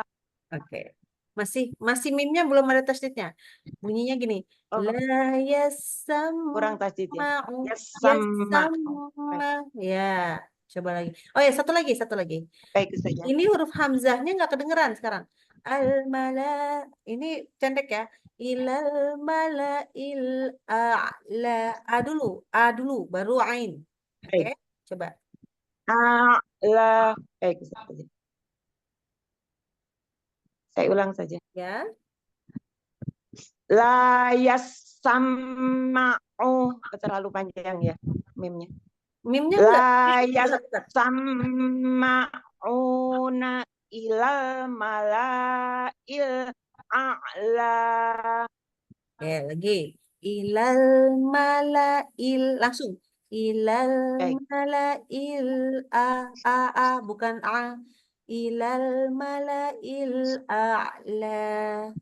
Oke. Masih mimnya belum ada tasdidnya. Bunyinya gini. La yasma'u. Kurang tasdid ya. Ya, coba lagi. Oh ya, satu lagi. Baik saja. Ini huruf hamzahnya nggak kedengeran sekarang. Al-mala. Ini pendek ya. Ilal mala'il a'la. A dulu, baru ain. Oke, coba. A'la. Baik saja. Saya ulang saja. Ya. La yasma'u. Terlalu panjang ya mimnya. Mimnya enggak. La Bentar. yasma'una ilal mala'il a'la. Lagi. Ilal malail. Langsung. Ilal Baik. malail a bukan a. Ilal malail a'la.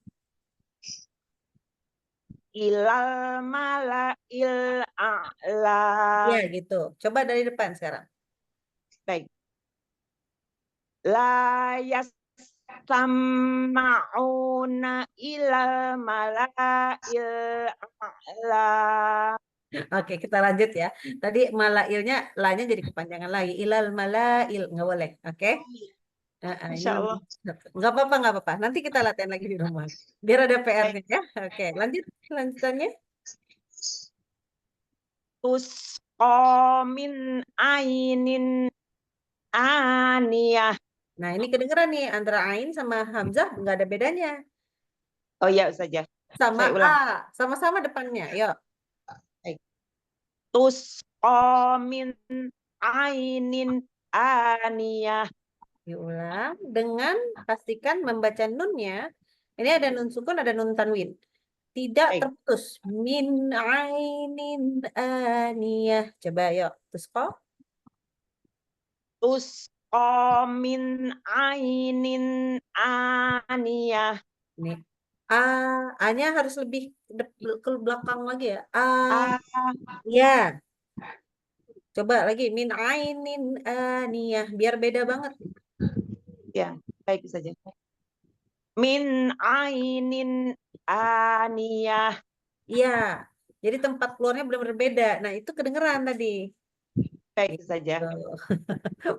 Ilal mala'il a'la. Ya, gitu. Coba dari depan sekarang. Baik. La yasma'una ilal mala'il a'la. Oke, kita lanjut ya. Tadi malailnya, la-nya jadi kepanjangan lagi. Ilal malail. Nggak boleh. Oke? Ini Masya Allah. nggak apa-apa. Nanti kita latihan lagi di rumah. Biar ada PR-nya ya. Oke, lanjutannya. Tusqa min ainin aniyah. Nah, ini kedengeran nih antara ain sama hamzah nggak ada bedanya. Oh ya, saja. Sama Saya ulang. a, sama-sama depannya. Yuk. Tusqa min ainin aniyah. Diulang dengan pastikan membaca nunnya. Ini ada nun sukun, ada nun tanwin. Tidak Baik. terputus. Min ainin aniyah. Coba yuk. Tusqa. Tusqa min ainin aniyah. Nih. A-nya harus lebih ke belakang lagi ya. Ya. Coba lagi. Min ainin aniyah. Biar beda banget. Ya, baik saja. Min ainin aniyah. Iya. Jadi tempat keluarnya benar-benar beda. Nah, itu kedengeran tadi. Baik saja.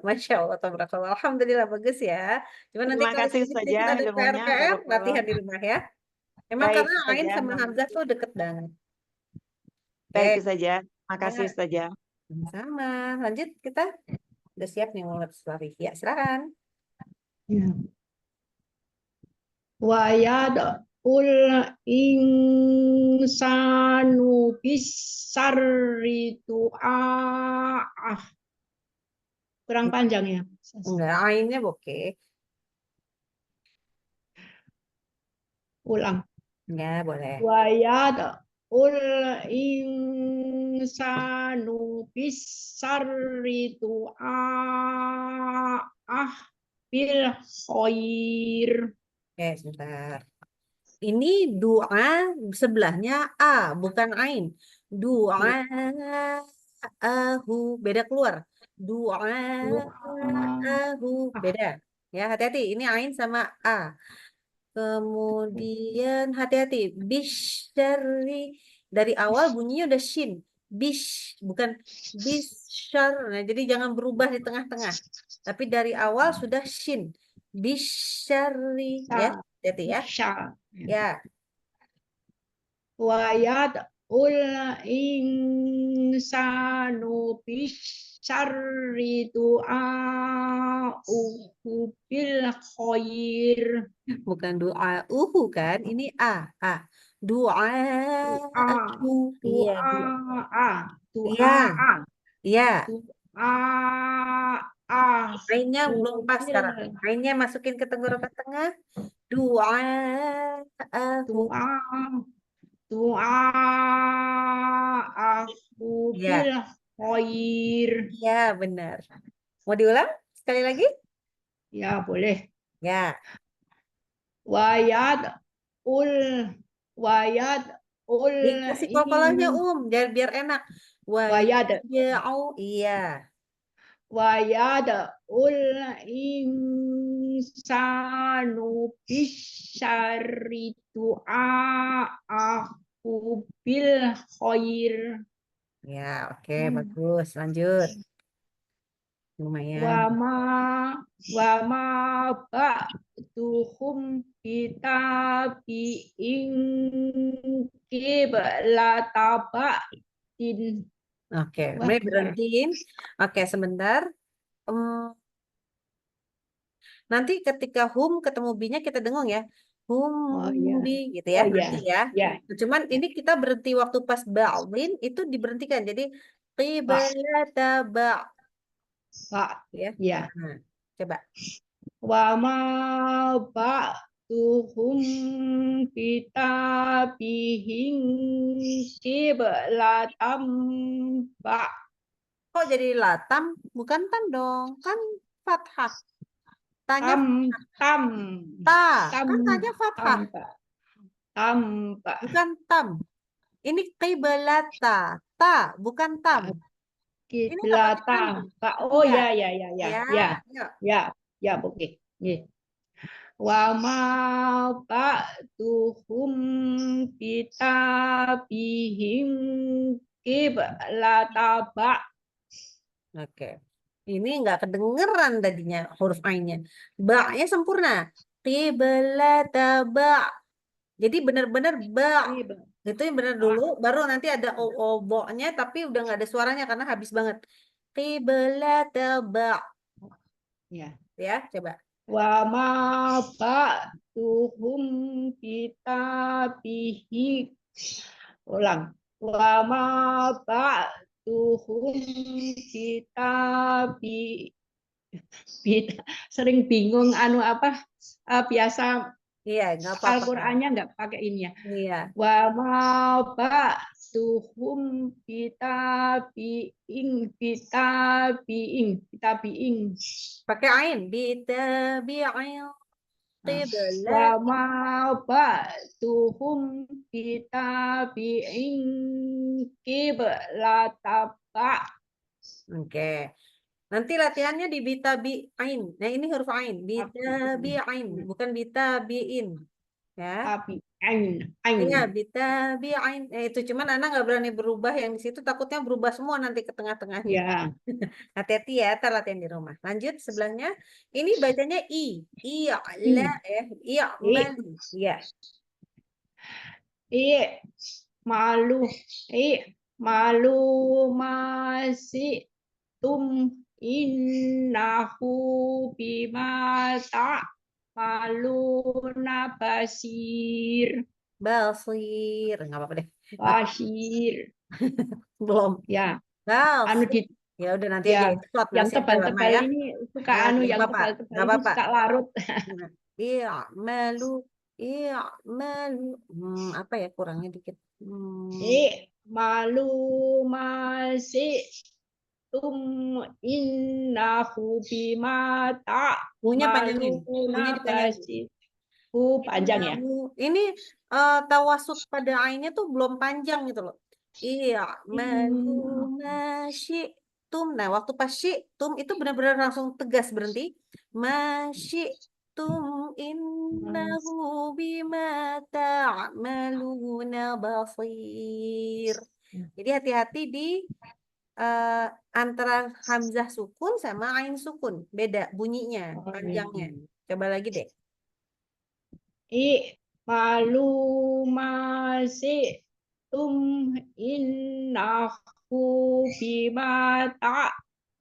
Masya Allah, tabarakallah. Alhamdulillah, bagus ya. Cuma nanti Terima kalau kasih sedikit saja ada ilmunya, PR, barakallah. latihan di rumah ya. Emang Baik karena Ain saja, sama Mama. Hamzah tuh deket banget. Baik saja. Makasih Ya. saja. Sama. Lanjut kita. Udah siap nih mau lari. Ya, silakan. Ya. Wa yad'ul insanu bisarri du'a'ah. Kurang panjang ya. Enggak, Ainnya oke. Ulang. Ya, boleh. Wa yad'ul insanu bisarri du'a'ah bil khair. Oke, sebentar. Ini doa sebelahnya A, bukan Ain. Doa ahu beda keluar. Doa ahu beda. Ya, hati-hati. Ini Ain sama A. Kemudian hati-hati. Bisyari dari awal bunyinya udah shin. Bish bukan bisyar. Nah, jadi jangan berubah di tengah-tengah. Tapi dari awal sudah shin. Bisyari ya. Hati-hati ya. Ya. Wa yad'ul insanu bisyarri du'a'uhu bil khair. Bukan doa kan? Ini A. Doa Doa. Iya. Doa. Ainnya belum pas sekarang. Ainnya masukin ke tenggorokan tengah. Doa Doa'ahu bil khair. Ya, benar. Mau diulang sekali lagi? Ya, boleh. Ya. Dikasih kolkolahnya biar enak. Iya. Wa yad'ul insanu bisyarri du'a'ahu bil khair. Ya, oke, bagus. Lanjut. Lumayan. Wa ma ba'duhum bitabi'in qiblata ba'din. Oke, mulai berhentiin. Oke, sebentar. Nanti ketika hum ketemu bi-nya kita dengung ya. Bi gitu ya. Nanti ya. Cuman ini kita berhenti waktu pas ba'din itu diberhentikan. Jadi Qiblata ba. Ba. Ya. Ya. Nah, coba. Wa ma ba'duhum bitabihim qiblatam ba. Kok jadi latam? Bukan tam dong. Kan fathah. Tanya Tam. ta. Tam. Kan tanya fathah. Tam. Bukan tam. Ini qiblata. Ta, bukan tam. Ini nggak pakai tam. Kiblata. Oh Iya. ya. Yuk. Ya, oke. Nggih. Wa ma ba'duhum bitabihim qiblata ba. Oke. Ini nggak kedengeran tadinya huruf A-nya. Ba-nya sempurna. Qiblata ba. Jadi benar-benar ba. Itu yang benar dulu, baru nanti ada o-nya tapi udah nggak ada suaranya karena habis banget. Qiblata ba. Ya. Ya, coba. Wa ma ba'duhum bitabihi. Ulang. Wa ma ba'duhum bitabi. Sering bingung apa biasa Iya, nggak apa-apa. Al-Qur'annya nggak pakai ini ya. Iya. Wa ma ba'duhum bitabi'in. Pakai ain. Bitabi'il qiblat. Wa ma ba'duhum bitabi'in qiblata ba. Oke. Nanti latihannya di bitabi'in. Nah, ini huruf ain. Bitabi'in, bukan bitabi'in. Ya. Tapi ain. Iya, bitabi'in. Itu cuman Ana nggak berani berubah yang di situ, takutnya berubah semua nanti ke tengah-tengahnya. Ya. Hati-hati ya, ntar latihan di rumah. Lanjut sebelahnya. Ini bacanya i. I'la ya. I'malu. Iya. Malu masih innahu bima ta'maluna basir. Basir. Nggak apa-apa deh. Basir. Belum. Ya. Basir. Ya udah nanti aja Ya, itu slot yang masih ada lama tebal-tebal ya. ini suka Ya, nggak yang apa-apa. tebal-tebal Nggak ini apa-apa. suka larut. I'malu. Apa ya kurangnya dikit. Malu masih innahu bima Punya panjangin. Punya ta'maluna dipanjangin. basir. Panjang ya. Ini tawasud pada ainnya tuh belum panjang gitu loh. I'malu masyi'tum. Nah, waktu pas syi'tum itu benar-benar langsung tegas berhenti. Masyi'tum innahu bima ta'maluna basir. Jadi hati-hati di antara hamzah sukun sama ain sukun. Beda bunyinya, panjangnya. Coba lagi deh. Malu masih innahu bima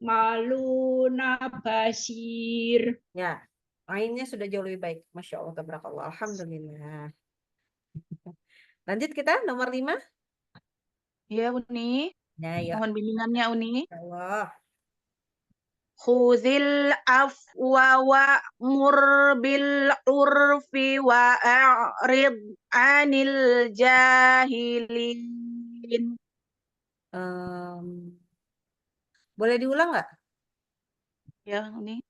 ta'maluna basir. Ya, ainnya sudah jauh lebih baik. Masya Allah, tabarakallah. Alhamdulillah. Lanjut kita nomor 5. Ya, Uni. Nah, ya Mohon bimbingannya, Uni. Allah. Khuzil afwa wa'mur bil urfi wa'rid anil jahilin. Boleh diulang nggak? Ya, Uni.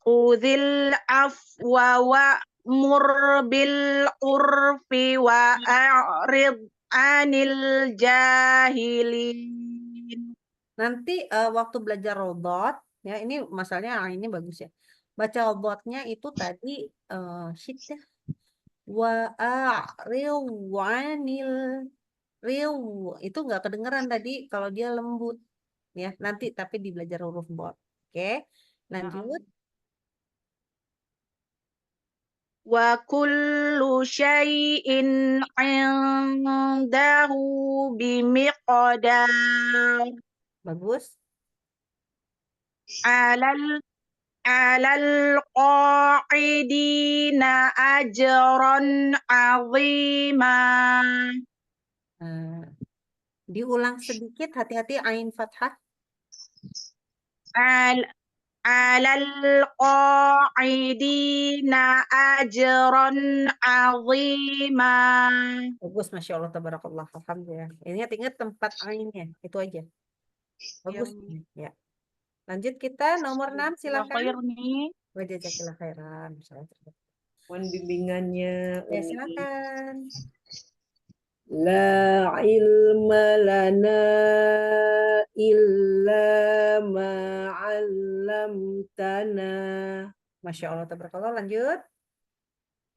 Khuzil afwa wa'mur bil urfi wa'rid anil jahilin. Nanti waktu belajar robot, ya ini masalahnya ini bagus ya. Baca robotnya itu tadi syiddah wa'ril wanil riu itu nggak kedengeran tadi kalau dia lembut ya nanti tapi di belajar huruf bot. Oke, lanjut. Wa kullu syai'in 'indahu bimiqdar. Bagus. Alal qa'idina ajran 'azima. Diulang sedikit, hati-hati ain fathah. Al alal qaidina ajran azima. Bagus, Masya Allah, tabarakallah, alhamdulillah. Ingat tempat ainnya, itu aja. Bagus. Ya. Lanjut kita nomor 6, silakan. nih. Wajazakillah khairan. Mohon bimbingannya. Ya, silakan. La ilma lana illa ma 'allamtana. Masya Allah, tabarakallah. Lanjut.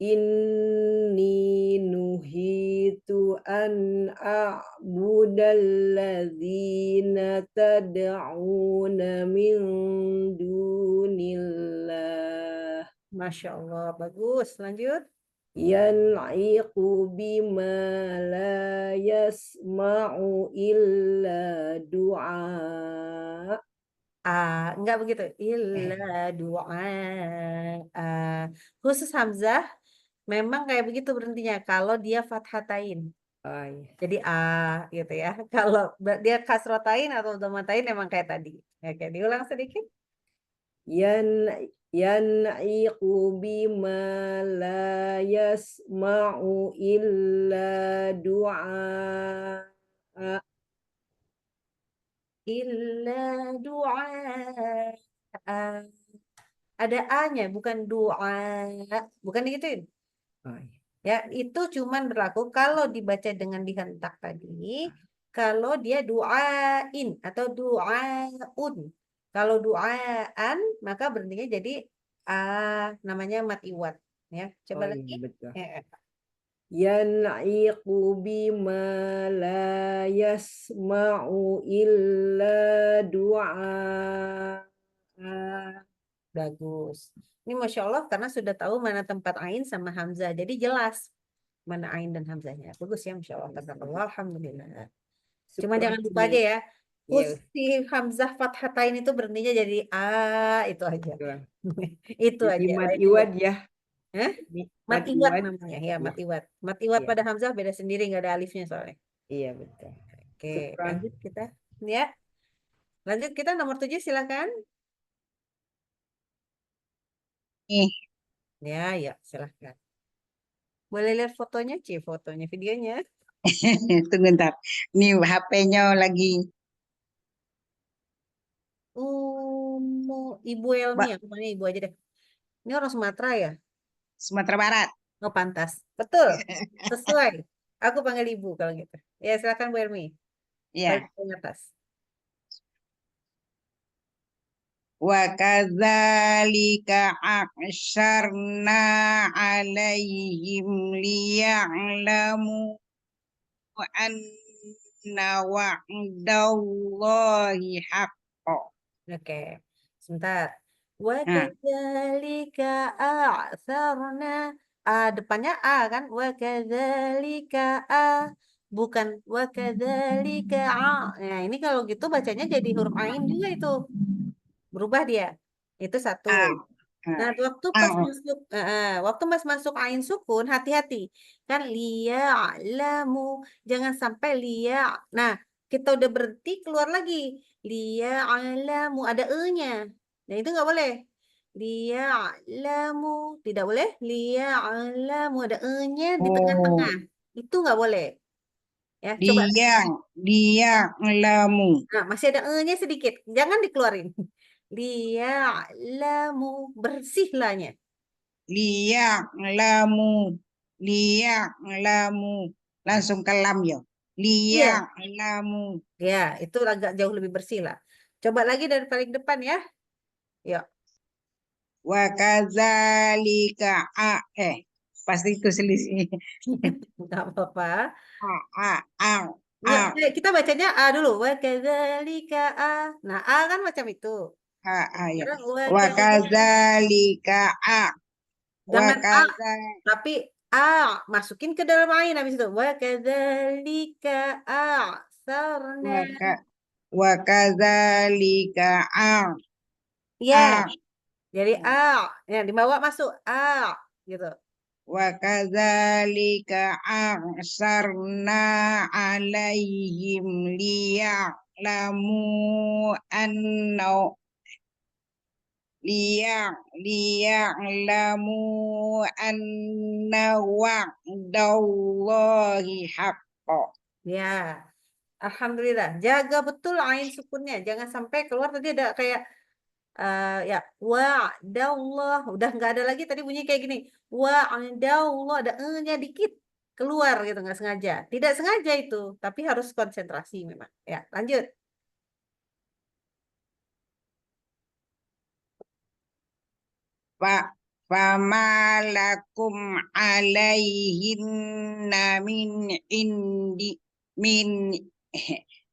Inni nuhitu an a'budal ladzina tad'una min dunillah. Masya Allah, bagus. Lanjut. Yan'iqu bima la yasma'u illa du'a. Enggak begitu. Illa doa. Khusus Hamzah memang kayak begitu berhentinya kalau dia fathatain. Oh, iya. Jadi gitu ya. Kalau dia kasrotain atau domatain memang kayak tadi. Oke, diulang sedikit. Yan'iqu bima la yasma'u illa du'a. Illa doa. Ada A-nya, bukan doa. Bukan digituin. Oh, iya. Ya, itu cuman berlaku kalau dibaca dengan dihentak tadi, kalau dia duain atau duaun. Kalau duaan, maka berhentinya jadi namanya mat iwad. Ya, coba Oh, iya, lagi. betul. Ya. Yan'iqu bima la yasma'u illa du'a. Bagus. Ini Masya Allah karena sudah tahu mana tempat ain sama hamzah. Jadi jelas mana ain dan hamzahnya. Bagus ya Masya Allah. Tabarakallah, alhamdulillah. Cuma jangan lupa aja ya. Iya. Si hamzah fathatain itu berhentinya jadi itu aja. Itu Jadi aja. mat Lain iwad dulu. ya. Hah? Mat Mat iwad iwad. namanya. Ya, mat iwad. Mat iwad Iya. pada hamzah beda sendiri, nggak ada alifnya soalnya. Iya, betul. Oke, Syukran. lanjut kita. Ya. Lanjut kita nomor 7 silakan. Ya, ya, silakan. Boleh lihat fotonya, fotonya, videonya. Tunggu ntar. Nih HP-nya lagi. Ibu Elmi, aku panggil Ibu aja deh. Ini orang Sumatera ya? Sumatera Barat. Oh, pantas. Betul. Sesuai. Aku panggil Ibu kalau gitu. Ya, silakan Bu Elmi. Ya. Balik ke atas. Wa kadzalika aqsarna alaihim liya'lamu anna wa'dallahi haqqo. Oke. Sebentar. Wa Nah. kadzalika a'tsarna. Depannya A kan? Wa kadzalika bukan wa kadzalika Nah, ini kalau gitu bacanya jadi huruf ain juga itu. Berubah dia. Itu satu. Nah, waktu pas masuk ain sukun, hati-hati. Kan liya'lamu, jangan sampai Nah, kita udah berhenti keluar lagi. Liya'lamu, ada e-nya. Nah, itu nggak boleh. Liya'lamu, tidak boleh. Liya'lamu, ada e-nya di tengah-tengah. Itu nggak boleh. Ya, coba. Liya'lamu. Nah, masih ada e-nya sedikit. Jangan dikeluarin. Liya'lamu, bersihlahnya. Liya'lamu. Langsung ke lam ya. Liya'lamu. Ya, itu agak jauh lebih bersih lah. Coba lagi dari paling depan ya. Yuk. Wa kadzalika pasti itu selisih. Enggak apa-apa. A. Kita bacanya A dulu. Wa kadzalika A. Nah, A kan macam itu. Ya. Sekarang Wa kadzalika A. Jangan A, tapi A masukin ke dalam ain habis itu. Wa kadzalika A sarna. Wa kadzalika A. Ya. Jadi A, ya dibawa masuk A gitu. kadzalika a'sarna 'alaihim liya'lamu anna wa'dallahi haqqo. Ya, alhamdulillah. Jaga betul ain sukunnya, jangan sampai keluar tadi ada kayak ya wa'dallah, udah nggak ada lagi tadi bunyi kayak gini. Wa'dallah ada nya dikit keluar gitu nggak sengaja. Tidak sengaja itu, tapi harus konsentrasi memang. Ya, lanjut. Fama lakum alaihinna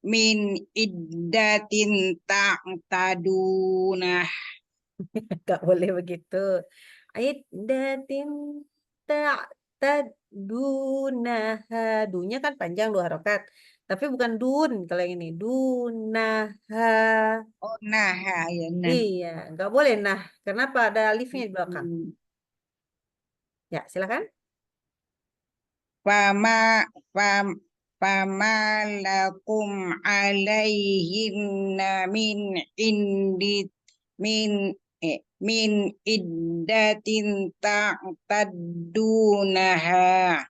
min iddatin ta'taduna. Nggak boleh begitu. Iddatin ta'tadunaha. Dunya kan panjang 2 harokat. Tapi bukan dun kalau yang ini. Dunaha. Oh nah ya nah. Iya, nggak boleh nah. Kenapa ada alifnya di belakang? Ya, silakan. Fama lakum alaihinna min iddatin ta'taddunaha.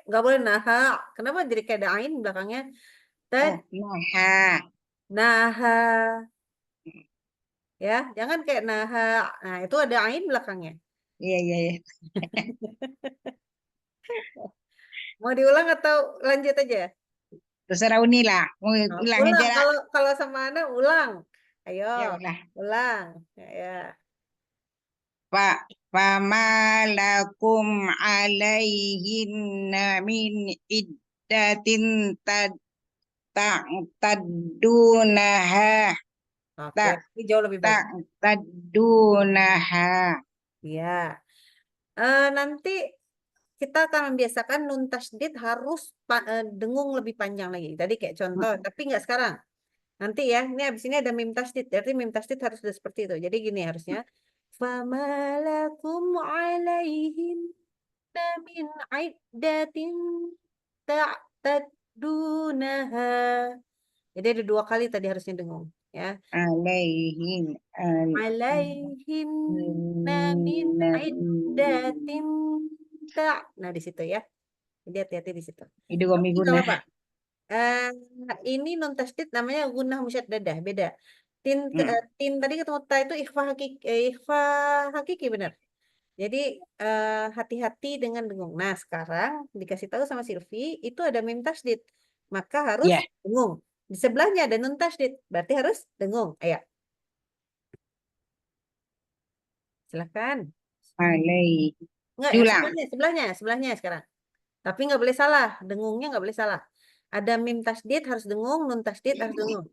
Nggak boleh naha. Kenapa jadi kayak ada ain belakangnya? Oh, naha. Naha. Ya, jangan kayak naha. Nah, itu ada ain belakangnya. Iya, iya, iya. Mau diulang atau lanjut aja? Terserah Uni lah. Mau ulang Ulang, aja lah. kalau sama Anda ulang. Ayo, Ya ulah. ulang. Ya. Fama lakum alaihinna min iddatin ta'taddunaha. Oke, ini jauh lebih baik. Ta'taddunaha. Ya. Nanti kita akan membiasakan nun tasydid harus dengung lebih panjang lagi. Tadi kayak contoh, tapi nggak sekarang. Nanti ya, ini abis ini ada mim tasydid. Berarti mim tasydid harus sudah seperti itu. Jadi gini harusnya. Famalakum alaihim min iddatin ta'tadunaha. Jadi ada 2 kali tadi harusnya dengung. Ya. Alaihim. Alaihim min iddatin nah di situ ya. Jadi hati-hati di situ. Itu kami Tapi nggak guna. apa-apa. Ini nun tasydid namanya gunnah musyaddadah, beda. Tin tadi ketemu ta itu ikhfa hakiki benar. Jadi hati-hati dengan dengung. Nah, sekarang dikasih tahu sama Silvi itu ada mim tasydid. Maka harus dengung. Di sebelahnya ada nun tasydid, berarti harus dengung. Ayo. Silakan. Alaih. Enggak, sebelahnya sekarang. Tapi nggak boleh salah, dengungnya nggak boleh salah. Ada mim tasydid harus dengung, nun tasydid harus dengung.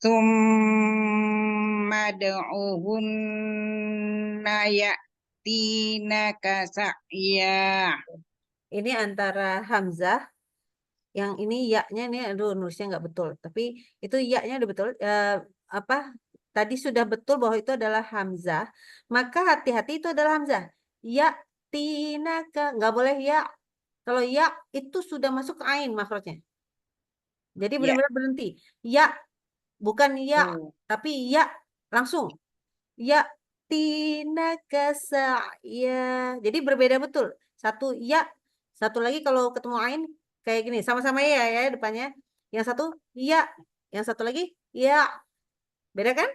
Summa da'uhunna ya'tinaka sa'ya. Ini antara hamzah, yang ini ya-nya nih, aduh nulisnya nggak betul. Tapi itu ya-nya udah betul. Tadi sudah betul bahwa itu adalah hamzah. Maka hati-hati itu adalah hamzah. Ya'tinaka, nggak boleh ya. Kalau ya itu sudah masuk ke ain makrotnya. Jadi benar-benar berhenti. Ya, bukan ya, tapi ya langsung. Ya tinaka sa'ya. Jadi berbeda betul. Satu ya, satu lagi kalau ketemu ain kayak gini, sama-sama ya depannya. Yang satu ya, yang satu lagi ya. Beda kan?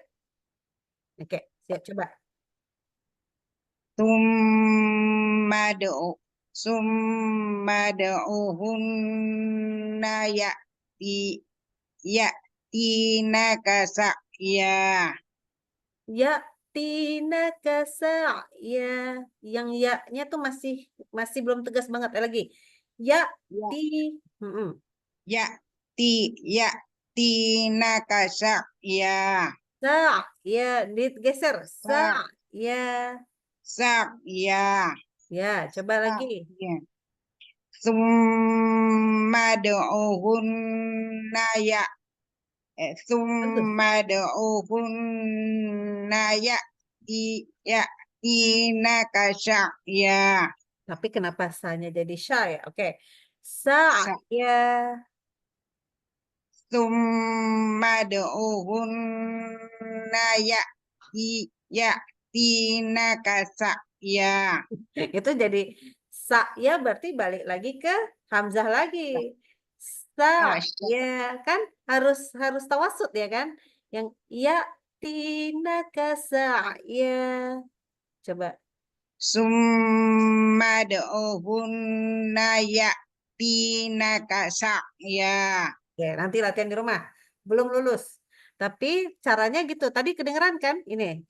Oke, siap coba. Summa da'uhunna ya'tinaka sa'ya. Ya'tinaka sa'ya. Yang ya-nya tuh masih belum tegas banget. Lagi. Ya'tinaka sa'ya. Sa'ya, digeser. Sa'ya. Sa'ya. Ya, coba lagi. Summa da'uhunna ya'tinaka sa'ya. Tapi kenapa sanya jadi sya ya? Oke. Sa'ya. Summa du'uhunna ya'tinaka sa'ya. Itu jadi sa'ya berarti balik lagi ke hamzah lagi. Sa'ya kan harus tawasud ya kan? Yang ya'tinaka sa'ya. Coba. Summa du'uhunna ya'tinaka sa'ya. Ya, nanti latihan di rumah. Belum lulus. Tapi caranya gitu. Tadi kedengeran kan? Ini.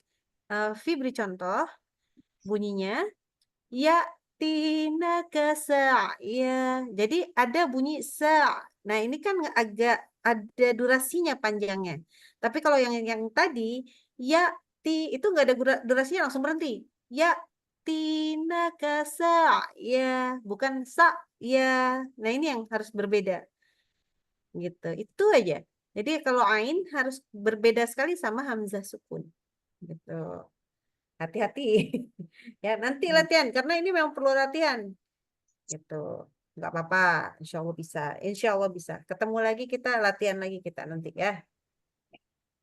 Vi beri contoh. Bunyinya. Ya'tinaka sa'ya. Jadi ada bunyi sa'. Nah ini kan agak ada durasinya panjangnya. Tapi kalau yang tadi. Ya'ti. Itu nggak ada durasinya langsung berhenti. Ya'tinaka sa'ya. Bukan sa'ya. Nah ini yang harus berbeda. Gitu. Itu aja. Jadi kalau ain harus berbeda sekali sama hamzah sukun. Gitu. Hati-hati. Ya, nanti latihan karena ini memang perlu latihan. Gitu. Enggak apa-apa, insya Allah bisa. Insya Allah bisa. Ketemu lagi kita latihan lagi kita nanti ya.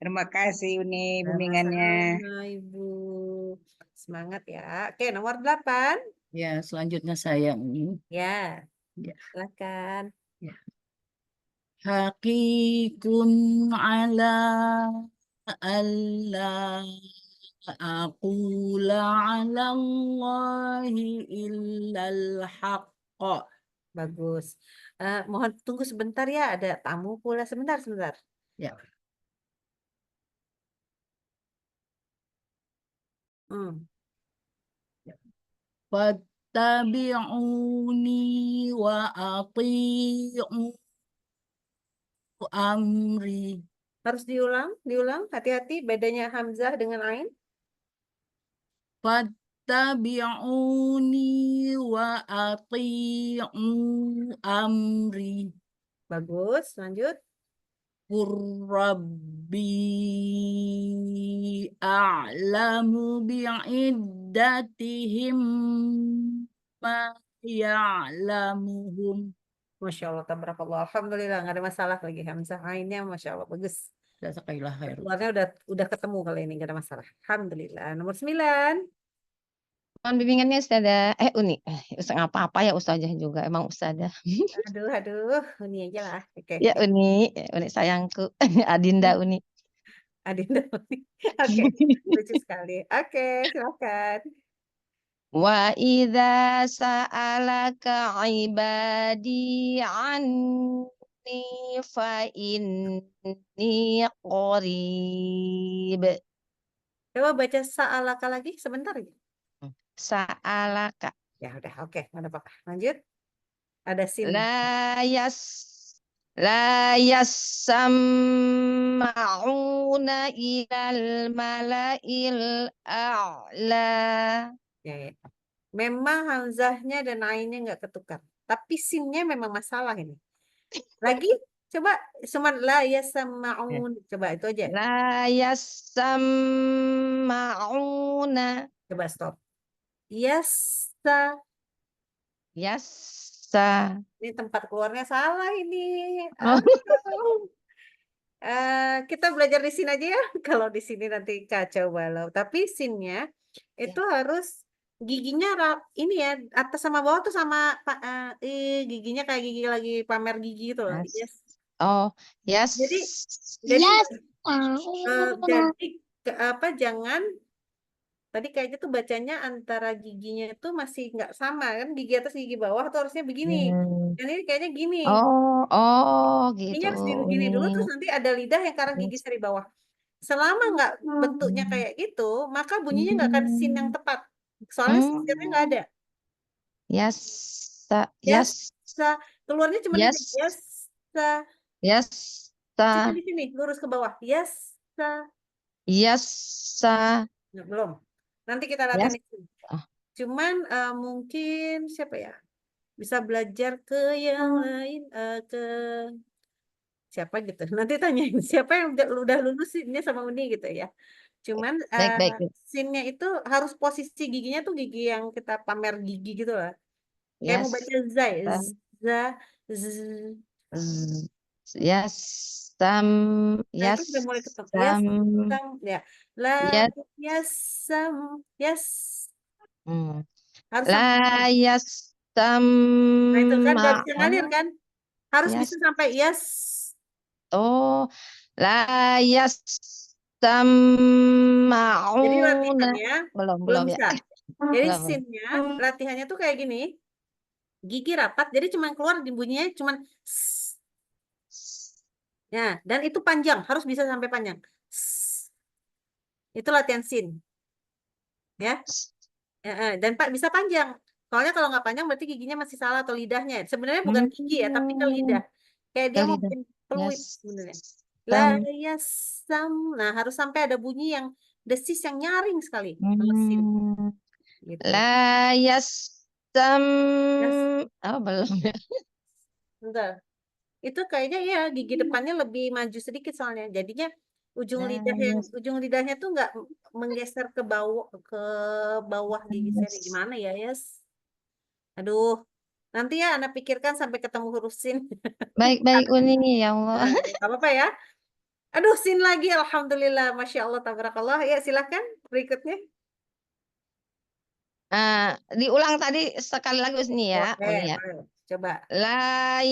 Terima kasih Uni bimbingannya. Sama-sama, Ibu. Semangat ya. Oke, nomor 8. Ya, selanjutnya saya Uni. Ya. Ya. Silakan. Ya. Hakikun ala alla aqula ala Allahi illal haqqa. Bagus. Mohon tunggu sebentar ya, ada tamu pula. Sebentar. Ya. Fattabi'uni wa ati'u amri. Harus diulang. Hati-hati bedanya hamzah dengan ain. Fattabi'uni wa ati'u amri. Bagus, lanjut. Rabbi a'lamu bi'iddatihim ma ya'lamuhum. Masya Allah, tabarakallah. Alhamdulillah, nggak ada masalah lagi. Hamzah ainnya, Masya Allah, bagus. Jazakallah khair. Keluarnya udah ketemu kali ini, nggak ada masalah. Alhamdulillah. Nomor 9. Mohon bimbingannya Ustazah. Uni. Ustaz apa-apa ya Ustazah juga. Emang Ustazah. Aduh, ini aja lah. Oke. Ya Uni. Uni sayangku. Adinda Uni. Adinda. Oke, lucu sekali. Oke, silakan. Wa idza sa'alaka ibadi anni fa inni qarib. Coba baca sa'alaka lagi sebentar ya. Sa'alaka. Ya udah, oke, nggak ada apa-apa. Lanjut. Ada sin. La yassama'una ilal mala'il a'la. Ya. Memang hamzahnya dan ainnya nggak ketukar. Tapi sinnya memang masalah ini. Lagi, coba cuman la yasma'un. Coba itu aja. La yassama'una. Coba stop. Yassa. Ini tempat keluarnya salah ini. Kita belajar di sini aja ya. Kalau di sini nanti kacau balau. Tapi sinnya itu harus giginya ini ya, atas sama bawah tuh sama giginya kayak gigi lagi pamer gigi gitu loh. Yes. Oh, yes. Jadi jangan tadi kayaknya tuh bacanya antara giginya itu masih nggak sama kan, gigi atas gigi bawah tuh harusnya begini. Dan ini kayaknya gini. Gitu. Giginya harus begini dulu, terus nanti ada lidah yang ke arah gigi seri bawah. Selama nggak bentuknya kayak gitu, maka bunyinya nggak akan sin yang tepat. Soalnya sistemnya nggak ada. Yes. Keluarnya cuma di sini. Yes. Cuma di sini, lurus ke bawah. Yes. Nah, belum. Nanti kita latihan di sini. Cuman mungkin siapa ya? Bisa belajar ke yang lain, ke siapa gitu. Nanti tanyain siapa yang udah lulus ini sama Uni gitu ya. Cuman Baik, baik. sinnya itu harus posisi giginya tuh gigi yang kita pamer gigi gitu lah. Kayak mau Yes. baca zai, Sam. za, z. Yes. Sam. Nah itu Yes. udah mulai ketemu. Yes, Sam. sam, ya. La, Yes. yes, sam, yes. Hmm. Harus La sampai. yes. Sam. Nah itu kan nggak bisa ngalir kan? Harus Yes. bisa sampai yes. Oh. La yes. Jadi Sama'una. latihannya Belum belum ya. bisa. Jadi Belum. sinnya latihannya tuh kayak gini. Gigi rapat, jadi cuman keluar di bunyinya cuman s. Ya, dan itu panjang, harus bisa sampai panjang. S. Itu latihan sin. Ya. Dan Pak bisa panjang. Soalnya kalau nggak panjang berarti giginya masih salah atau lidahnya. Sebenarnya bukan gigi ya, tapi ke lidah. Kayak dia mau Lidah. bikin peluit Yes. sebenarnya. Sam. La yasam. Nah, harus sampai ada bunyi yang desis yang nyaring sekali. Kalau sin. Gitu. La yes. Sam. Yes. Oh, belum ya. Bentar. Itu kayaknya ya gigi depannya lebih maju sedikit soalnya. Jadinya ujung La yes. ujung lidahnya tuh nggak menggeser ke bawah gigi saya. Gimana ya, yes? Aduh, nanti ya Anda pikirkan sampai ketemu huruf sin. Baik, baik Uni, ya Allah. Nah, nggak apa-apa ya. Aduh, sin lagi. Alhamdulillah. Masya Allah, tabarakallah. Ya, silakan berikutnya. Diulang tadi sekali lagi Uni ya, Oke, Uni ya. boleh. Coba. La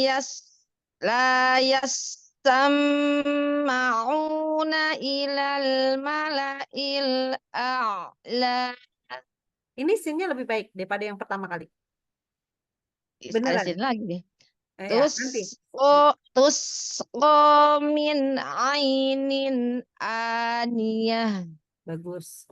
yastama'una ilal mala'il a'la. Ini sinnya lebih baik daripada yang pertama kali. Ada Beneran. sini lagi nih. Ya, nanti. Min ainin aniyah. Bagus.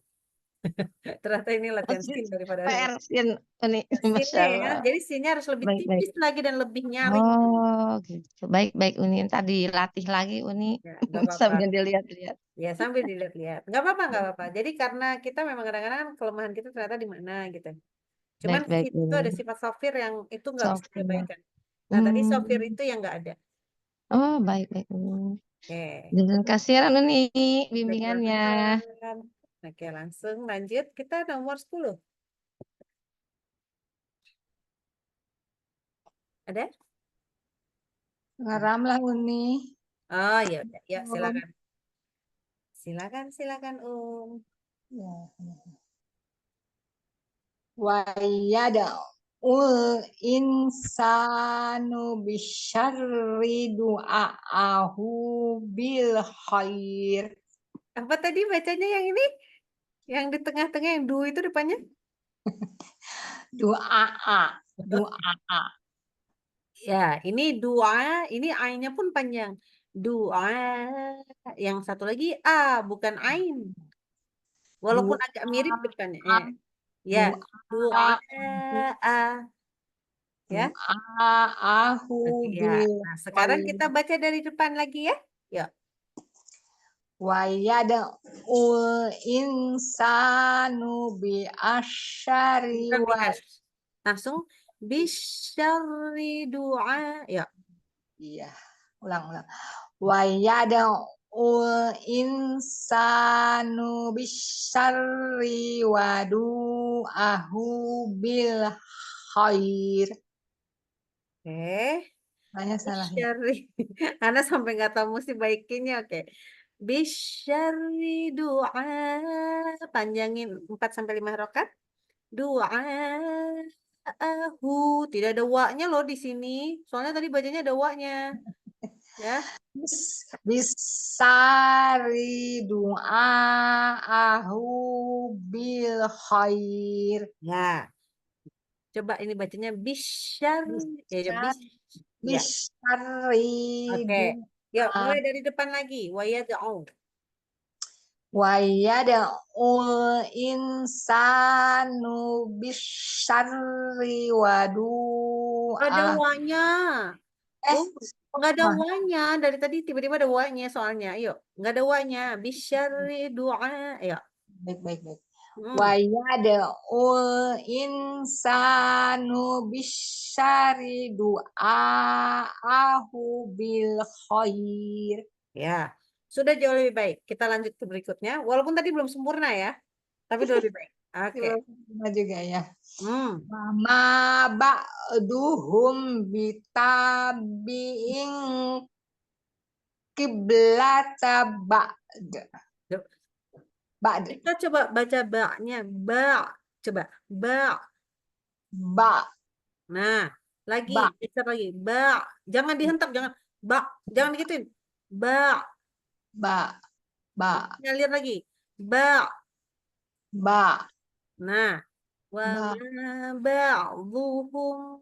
Ternyata ini latihan sin daripada PR sin Uni, Masya sinnya ya. Allah. Jadi sinnya harus lebih Baik, baik. tipis lagi dan lebih nyaring. Oh, gitu. Baik, baik Uni. Ntar dilatih lagi Uni. Ya, nggak apa-apa. Sambil dilihat-lihat. Ya, sambil dilihat-lihat. Nggak apa-apa, nggak apa-apa. Jadi karena kita memang kadang-kadang kelemahan kita ternyata di mana gitu. Cuman Baik, baik sin itu ada Uni. sifat sofir yang itu nggak bisa Software. diabaikan. Nah, tadi sofir Hmm. itu yang nggak ada. Oh, baik, baik Uni. Oke. Terima kasih Uni Baik, bimbingannya. silakan. Oke, langsung lanjut. Kita nomor 10. Ada? Ngaram lah Uni. Oh, ya udah. Ya, silakan. Silakan, Ya. Wa yad'ul insanu bisyarri du'aahu bil khair. Apa tadi bacanya yang ini? Yang di tengah-tengah yang du itu depannya? Du'a. Ya, ini dua, ini A-nya pun panjang. Dua. Yang satu lagi A, bukan ain. Walaupun agak mirip depannya. Ya, dua A. Ya. Du'aahu Ya. bil Nah, sekarang khair. kita baca dari depan lagi ya. Yuk. Wa yad'ul insanu bi asyari Bukan wa bias. Langsung bisyarri doa. Ya. iya, ulang. Wa yad'ul insanu bisyarri wa du'ahu bil khair. Oke. Banyak salahnya. Bisyarri. Anda sampai nggak tahu mesti baikinnya. Oke. Bisyarri doa. Panjangin 4 sampai 5 harokat. Du'aahu. Tidak ada wa-nya loh di sini. Soalnya tadi bacanya ada wa-nya. Ya. Bisari du'aahu bil khair. Ya. Coba ini bacanya bisyar. Ya, ya. Bisari Oke. Yuk, mulai dari depan lagi. Wa yad'u. wa yad'ul insanu bisyarri wa Ada du'a. wa-nya. Nggak ada wa-nya. Dari tadi tiba-tiba ada wa-nya soalnya. Yuk, nggak ada wa-nya. Bisyari doa. Ayo. Baik. Wa yad'ul insanu bisyari du'aahu bil khair. Ya. Sudah jauh lebih baik. Kita lanjut ke berikutnya. Walaupun tadi belum sempurna ya, tapi udah lebih baik. Oke. Sama juga ya. Hmm. Mama ba'duhum bitabi'in kiblata ba'd. Yuk. Ba'd. Kita coba baca ba-nya. Ba. Coba. Ba. Ba. Nah, lagi. Ba. Geser lagi. Ba. Jangan dihentak. Jangan. Ba. Jangan digituin. Ba. Ba. Ba. Ngalir lagi. Ba. Ba. Nah. Wa Ba. ma ba'duhum.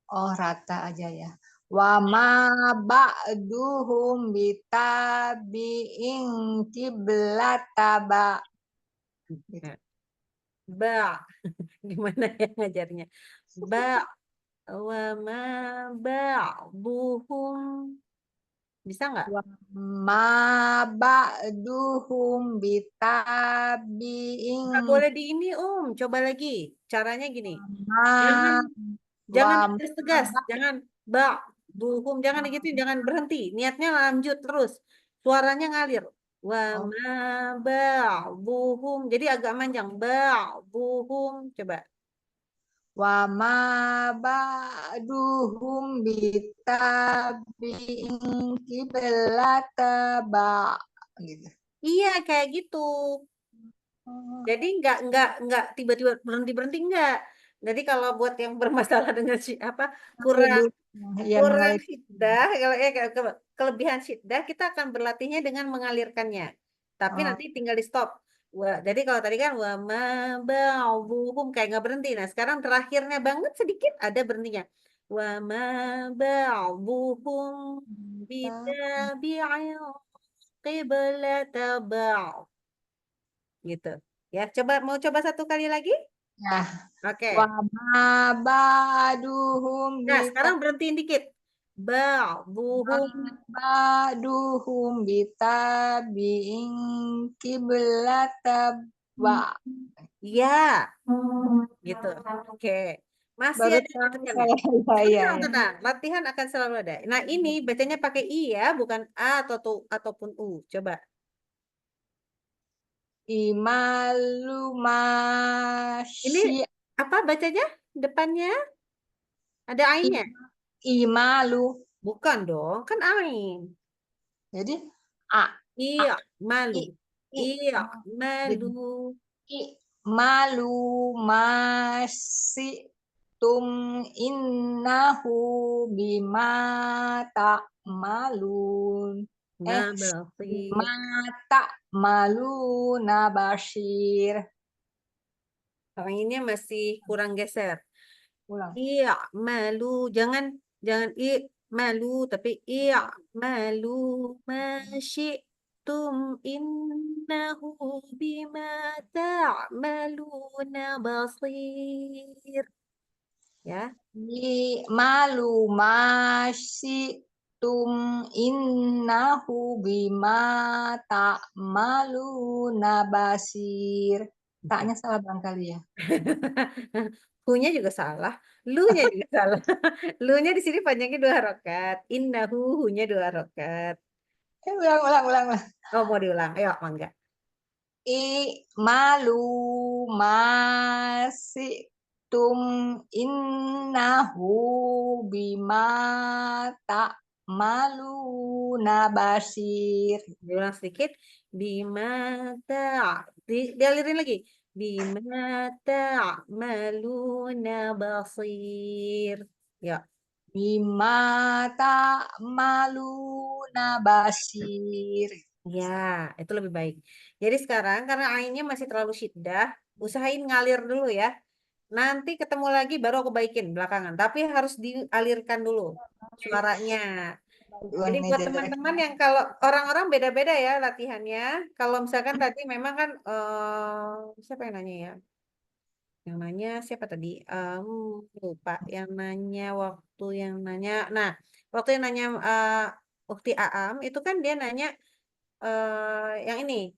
Oh, rata aja ya. Wa ma ba'duhum bitabi'in kiblata ba. Ya. Ba. Gimana ya ngajarnya? Ba. Wa ma ba'duhum. Bisa nggak? Wa ma ba'duhum bitabi'in Nggak boleh di ini, Coba lagi. Caranya gini. ma Jangan wa tegas-tegas. Jangan ba'duhum. Jangan digituin. Jangan berhenti. Niatnya lanjut terus. Suaranya ngalir. Wa Oh. ma ba'duhum. Jadi agak panjang. Ba'duhum. Coba. wa ma ba'duhum bitabi'in kiblata ba gitu. Iya, kayak gitu. Jadi nggak tiba-tiba berhenti enggak. Jadi kalau buat yang bermasalah dengan kurang Yang syiddah, kalau kelebihan syiddah kita akan berlatihnya dengan mengalirkannya. Tapi Oh. nanti tinggal di stop. Jadi kalau tadi kan wa ma ba'duhum kayak nggak berhenti. Nah, sekarang terakhirnya banget sedikit ada berhentinya. Wa ma ba'duhum bitabi'in qiblata ba'd. Gitu. Ya, mau coba satu kali lagi? Ya. Oke. Wa ma ba'duhum Nah, sekarang berhentiin dikit. Ba'duhum. ba'duhum bitabi'in kiblata ba. Iya, gitu. Oke. Masih Baru ada tahu latihan. saya. Ya. Tenang. Latihan akan selalu ada. Nah, ini bacanya pakai I ya, bukan A ataupun U. Coba. Imalu Ini masyi apa bacanya? Depannya ada ainnya. imalu. Bukan dong, kan ain. Jadi a Iya, malu. i Iya, malu. malu masyi tum innahu bima ta'malun. Nabasir. Mata malu nabashir. Ainnya masih kurang geser. Ulang. Iya, malu. Jangan malu, tapi iya, malu. Masyi'tum innahu bima ta'maluna basir. Ya. Malu masyitum innahu bima ta'maluna basir. Taknya salah barangkali ya. Hu-nya juga salah, lu-nya juga salah. Lu-nya di sini panjangnya 2 harokat. Innahu, hu-nya 2 harokat. Ulang. Oh, mau diulang. Ayo, mangga. Malu masyitum innahu bima ta'maluna basir. Diulang sedikit. Dialirin lagi. Bima ta'maluna basir. Ya. Bima ta'maluna basir. Ya, itu lebih baik. Jadi sekarang karena ainnya masih terlalu syiddah, usahain ngalir dulu ya. Nanti ketemu lagi baru aku baikin belakangan. Tapi harus dialirkan dulu suaranya. Jadi buat teman-teman yang kalau orang-orang beda-beda ya latihannya. Kalau misalkan tadi memang kan siapa yang nanya ya? Yang nanya siapa tadi? Lupa. Yang nanya Nah, waktu yang nanya Ukti Aam itu kan dia nanya yang ini.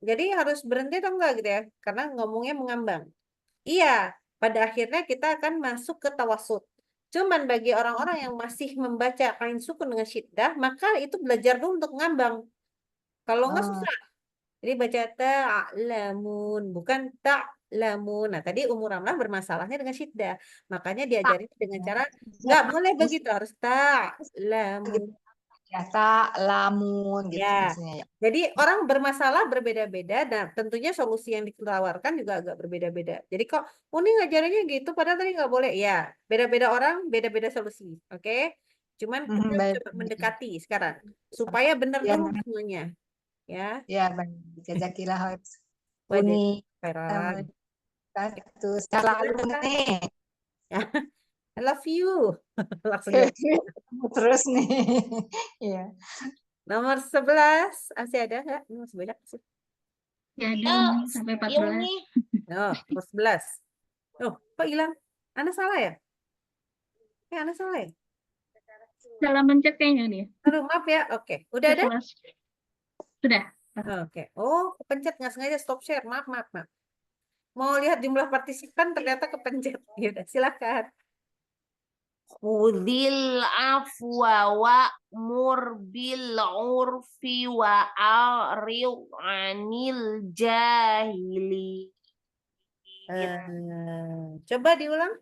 Jadi harus berhenti atau enggak gitu ya? Karena ngomongnya mengambang. Iya, pada akhirnya kita akan masuk ke tawasud. Cuman bagi orang-orang yang masih membaca ain sukun dengan syiddah, maka itu belajar dulu untuk ngambang. Kalau enggak Oh, susah. Jadi baca ta'lamun, bukan ta'lamun. Nah, tadi Ummu Ramlah bermasalahnya dengan syiddah. Makanya diajarin dengan cara enggak boleh begitu, harus ta'lamun. Ya, lamun gitu Ya. maksudnya ya. Jadi orang bermasalah berbeda-beda dan tentunya solusi yang ditawarkan juga agak berbeda-beda. Jadi kok ini ngajarannya gitu padahal tadi nggak boleh. Ya, beda-beda orang, beda-beda solusi. Oke? Cuman kita Baik. coba mendekati sekarang supaya benar Ya, dulu semuanya. Ya, ya baik. Jazakillah khair. wajib Uni khairan. kan itu selalu nih. I love you. Langsung jawab. Terus nih. Iya. Nomor 11 masih ada nggak? Ini masih banyak sih. Ya ada Umi sampai 14. Uni. Oh, nomor 11. Oh, kok hilang? Anda salah ya? Anda salah ya? Salah mencet kayaknya nih. Aduh, maaf ya. Oke, udah ada? Kelas. Sudah. Oke. Oh, kepencet nggak sengaja stop share. Maaf, maaf, maaf. Mau lihat jumlah partisipan ternyata kepencet. Ya udah, silakan. Khudil afwa wa'mur bil urfi wa a'rid 'anil jahili. Coba diulang.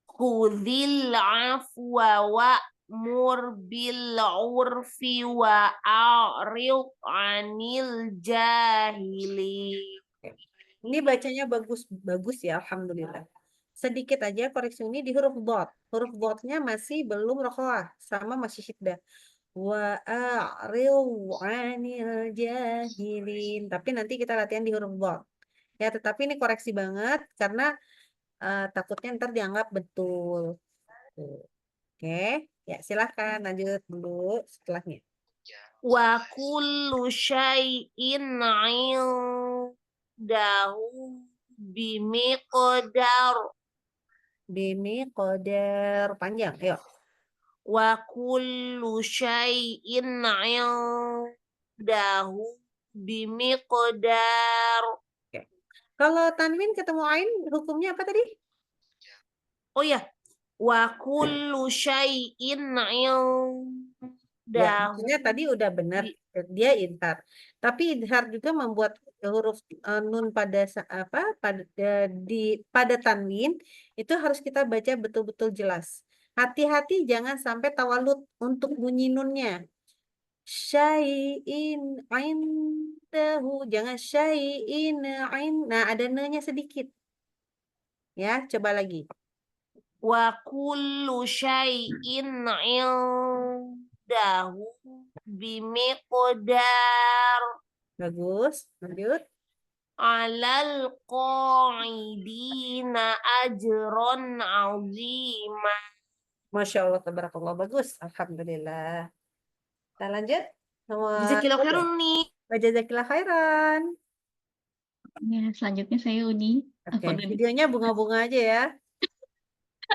Khudil afwa wa'mur bil urfi wa a'rid 'anil jahili. Ini bacanya bagus bagus ya, alhamdulillah. Sedikit aja koreksi ini di huruf dot. Huruf dotnya masih belum rokhawah, sama masih syiddah. Wa a'rid 'anil jahilin. Tapi nanti kita latihan di huruf dot. Ya, tetapi ini koreksi banget karena takutnya ntar dianggap betul. Tuh. Oke, ya silahkan lanjut dulu setelahnya. Wa kullu syai'in 'indahu bimiqdar. Bimi qadar panjang, ayo. Wa kullu syai'in 'indahu bimiqdar. Oke. Kalau tanwin ketemu ain hukumnya apa tadi? Oh ya, wa kullu syai'in Ya, 'indahu. maksudnya tadi udah benar dia idhar. Tapi idhar juga membuat huruf nun pada apa pada tanwin itu harus kita baca betul-betul jelas. Hati-hati jangan sampai tawalud untuk bunyi nunnya. Syai'in indahu, jangan syai'in ain. Nah, ada ne-nya sedikit. Ya, coba lagi. Wa kullu syai'in 'indahu bimiqdar. Bagus. Lanjut. Alal qa'idina ajron 'azima. Masya Allah, tabarakallah. Bagus. Alhamdulillah. Kita lanjut. Nomor Jazakillahu khairan nih. Jazakillah khairan. Ya, selanjutnya saya Uni. Oke, Apa nih? videonya bunga-bunga aja ya.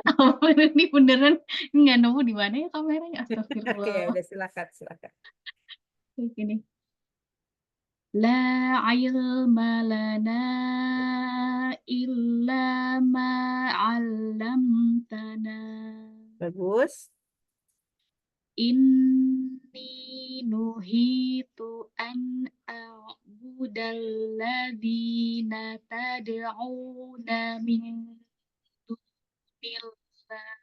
Apa ini beneran nggak nemu di mana ya kameranya? Oke, Astagfirullah. udah silakan, silakan. Kayak gini. La ilma lana illa ma 'allamtana. Bagus. Inni nuhitu an a'budal ladzina tad'una min dunillah.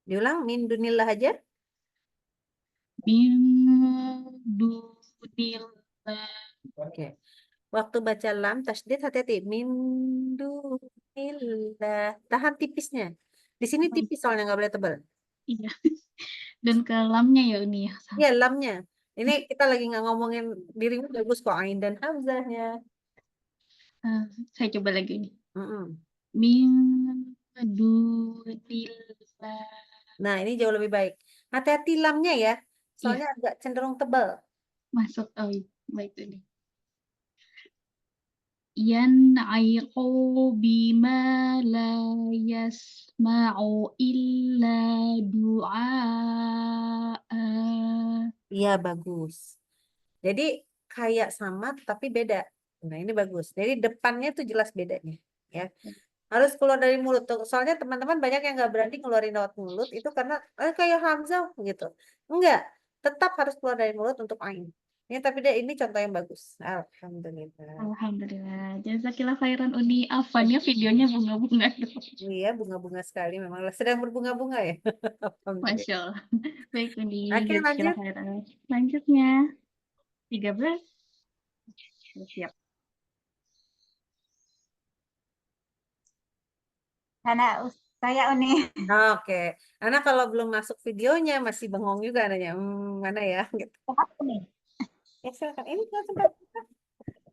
Diulang, min dunillah aja. Min dunillah. Oke. Waktu baca lam, tasydid hati-hati. Min dunillah. Tahan tipisnya. Di sini tipis soalnya nggak boleh tebal. Iya. Dan ke lamnya ya Uni ya. Iya, lamnya. Ini kita lagi nggak ngomongin dirimu bagus kok, ain dan hamzahnya. Saya coba lagi nih. Mm-mm. Min dunillah. Nah, ini jauh lebih baik. Hati-hati lamnya ya. Soalnya agak cenderung tebal. Masuk. Oh, iya. Baik ini. Yan'iqu bima la yasma'u illa du'a. Iya, bagus. Jadi kayak sama tapi beda. Nah, ini bagus. Jadi depannya tuh jelas bedanya. Ya. Harus keluar dari mulut. Soalnya teman-teman banyak yang nggak berani ngeluarin lewat mulut itu karena kayak Hamzah gitu. Enggak. tetap harus keluar dari mulut untuk ain. Ini tapi ini contoh yang bagus. Alhamdulillah. Alhamdulillah. Jazakillah khairan Uni. Afannya videonya bunga-bunga. Iya, bunga-bunga sekali memang sedang berbunga-bunga ya. Alhamdulillah. Masya Allah. Baik Uni. Oke, Jazakillah lanjut. khairan. Selanjutnya 13. Siap. Karena saya Uni. Oke. Anak kalau belum masuk videonya masih bengong juga nanya, mana ya? Gitu. Uni. Ya silakan. Ini kan tempat.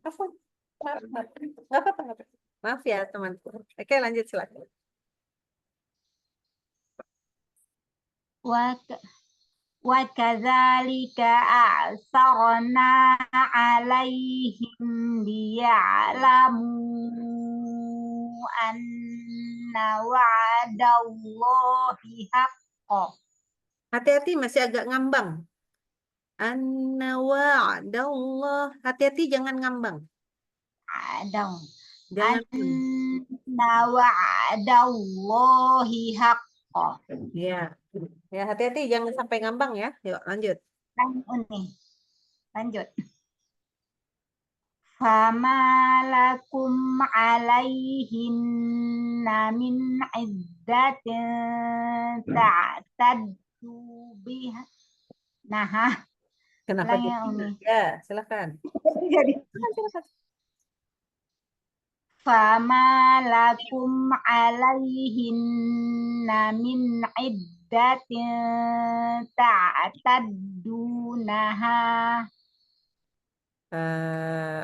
Afwan. Maaf. Nggak apa-apa, nggak apa-apa. Maaf ya teman. Oke, lanjut silakan. وكذلك أعثرنا عليهم ليعلموا أن وعد الله حق. Hati-hati masih agak ngambang. Anna wa'dallah. Hati-hati jangan ngambang. Jangan. Jangan. Anna wa'dallahi haqq. Ya. Ya, hati-hati jangan sampai ngambang ya. Yuk, lanjut. Lanjut. Fama lakum alaihinna min iddatin ta'taddu biha. Nah, Kenapa ulang ya, jadi? Umi. Ya, silakan. Silakan. Fama lakum alaihinna min iddatin ta'taddunaha.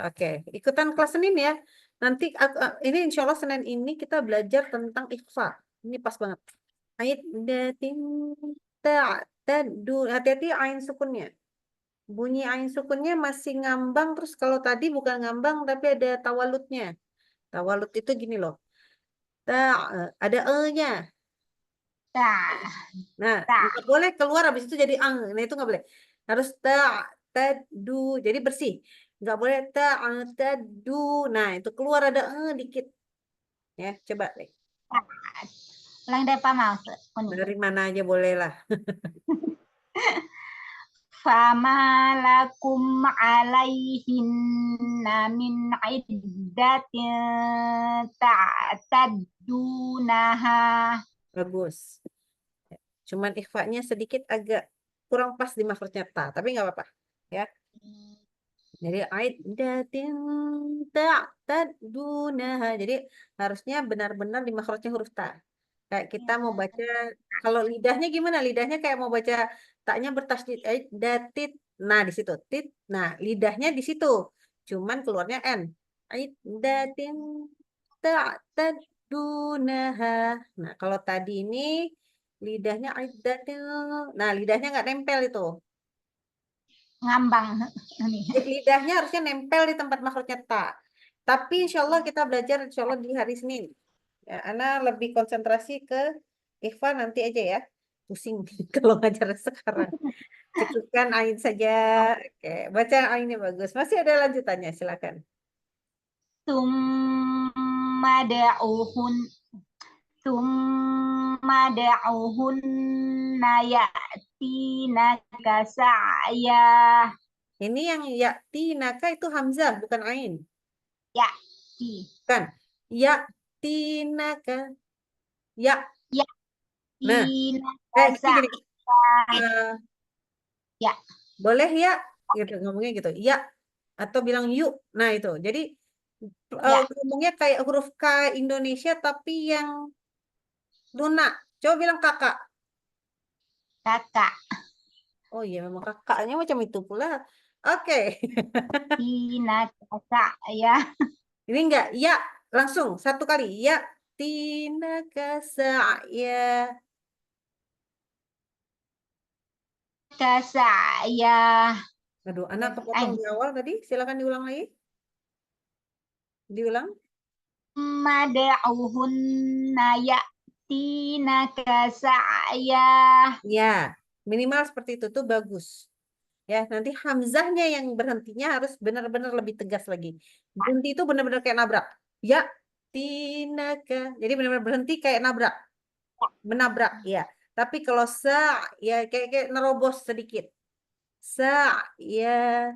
Oke, ikutan kelas Senin ya. Nanti ini insya Allah Senin ini kita belajar tentang ikhfa. Ini pas banget. Iddatin ta'taddu. Hati-hati ain sukunnya. Bunyi ain sukunnya masih ngambang, terus kalau tadi bukan ngambang tapi ada tawalutnya. Tawalut itu gini loh. Ada e-nya. Nah, nggak boleh keluar habis itu jadi ang. Nah, itu nggak boleh. Harus ta'taddu. Jadi bersih. Nggak boleh ta'taddu. Nah, itu keluar ada dikit. Ya, coba deh. Ulang dari Pama. Dari mana aja boleh lah. Fama lakum alaihinna min iddatin ta'taddunaha. Bagus. Cuman ikhfanya sedikit agak kurang pas di makhrajnya ta, tapi nggak apa-apa. Ya. Jadi iddatin ta'taddunaha. Jadi harusnya benar-benar di makhrajnya huruf ta. Kayak kita mau baca, kalau lidahnya gimana? Lidahnya kayak mau baca taknya bertasydid, iddatit. Nah, di situ tit. Nah, lidahnya di situ. Cuman keluarnya n. Iddatin ta'taddunaha. Nah, kalau tadi ini lidahnya iddatin. Nah, lidahnya nggak nempel itu. Ngambang. Lidahnya harusnya nempel di tempat makhrajnya ta. Tapi insya Allah kita belajar insya Allah di hari Senin. Ya, Ana lebih konsentrasi ke ikhfa nanti aja ya. Pusing kalau ngajar sekarang. Cukupkan ain saja. Oke, baca ainnya bagus. Masih ada lanjutannya, silakan. Summa da'uhunna ya'tinaka sa'ya. Ini yang ya'tinaka itu hamzah, bukan ain. Ya'ti. Bukan. Ya'tinaka. Ya. Nah, gini. Ya. Boleh ya? Gitu, ngomongnya gitu. Ya. Atau bilang yuk. Nah, itu. Jadi ngomongnya kayak huruf K Indonesia tapi yang lunak. Coba bilang kakak. Kakak. Oh iya, memang kakaknya macam itu pula. Oke. Tina kakak ya. Ini enggak, ya. Langsung, satu kali. Ya. Tina kasa'ya. Kasa'ya. Aduh, anak kepotong di awal tadi. Silakan diulang lagi. Diulang. Mada'uhunna ya'tina kasa'ya. Ya, minimal seperti itu tuh bagus. Ya, nanti hamzahnya yang berhentinya harus benar-benar lebih tegas lagi. Berhenti itu benar-benar kayak nabrak. Ya, tinaka. Jadi benar-benar berhenti kayak nabrak. Menabrak, ya. Tapi kalau ya kayak nerobos sedikit. Sa'ya.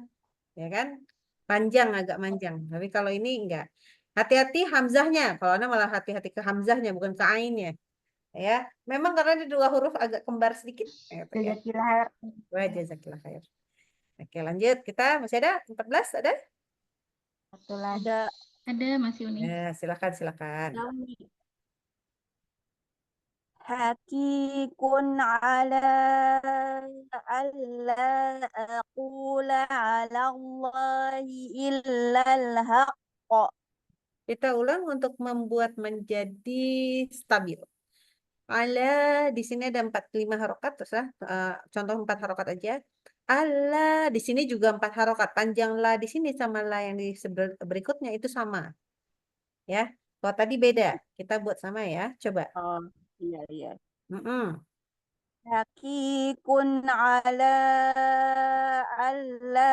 Ya kan? Panjang, agak panjang. Tapi kalau ini enggak. Hati-hati hamzahnya. Kalau Anda malah hati-hati ke hamzahnya, bukan ke ainnya. Ya, memang karena di dua huruf agak kembar sedikit. Gitu ya. Jazakillah khair. Wah, jazakillah khair. Oke, lanjut. Kita masih ada 14, ada? Satu lagi. Ada Mas Yuni. Ya, silakan. Hakikun ala alla aqula ala Allahi illal haqqa. Kita ulang untuk membuat menjadi stabil. Ala di sini ada 45 harokat, terus contoh 4 harokat aja. Ala di sini juga 4 harokat. Panjang la di sini sama la yang di berikutnya itu sama. Ya, kalau tadi beda. Kita buat sama ya. Coba. Oh, iya. Mm-mm. Hakikun ala alla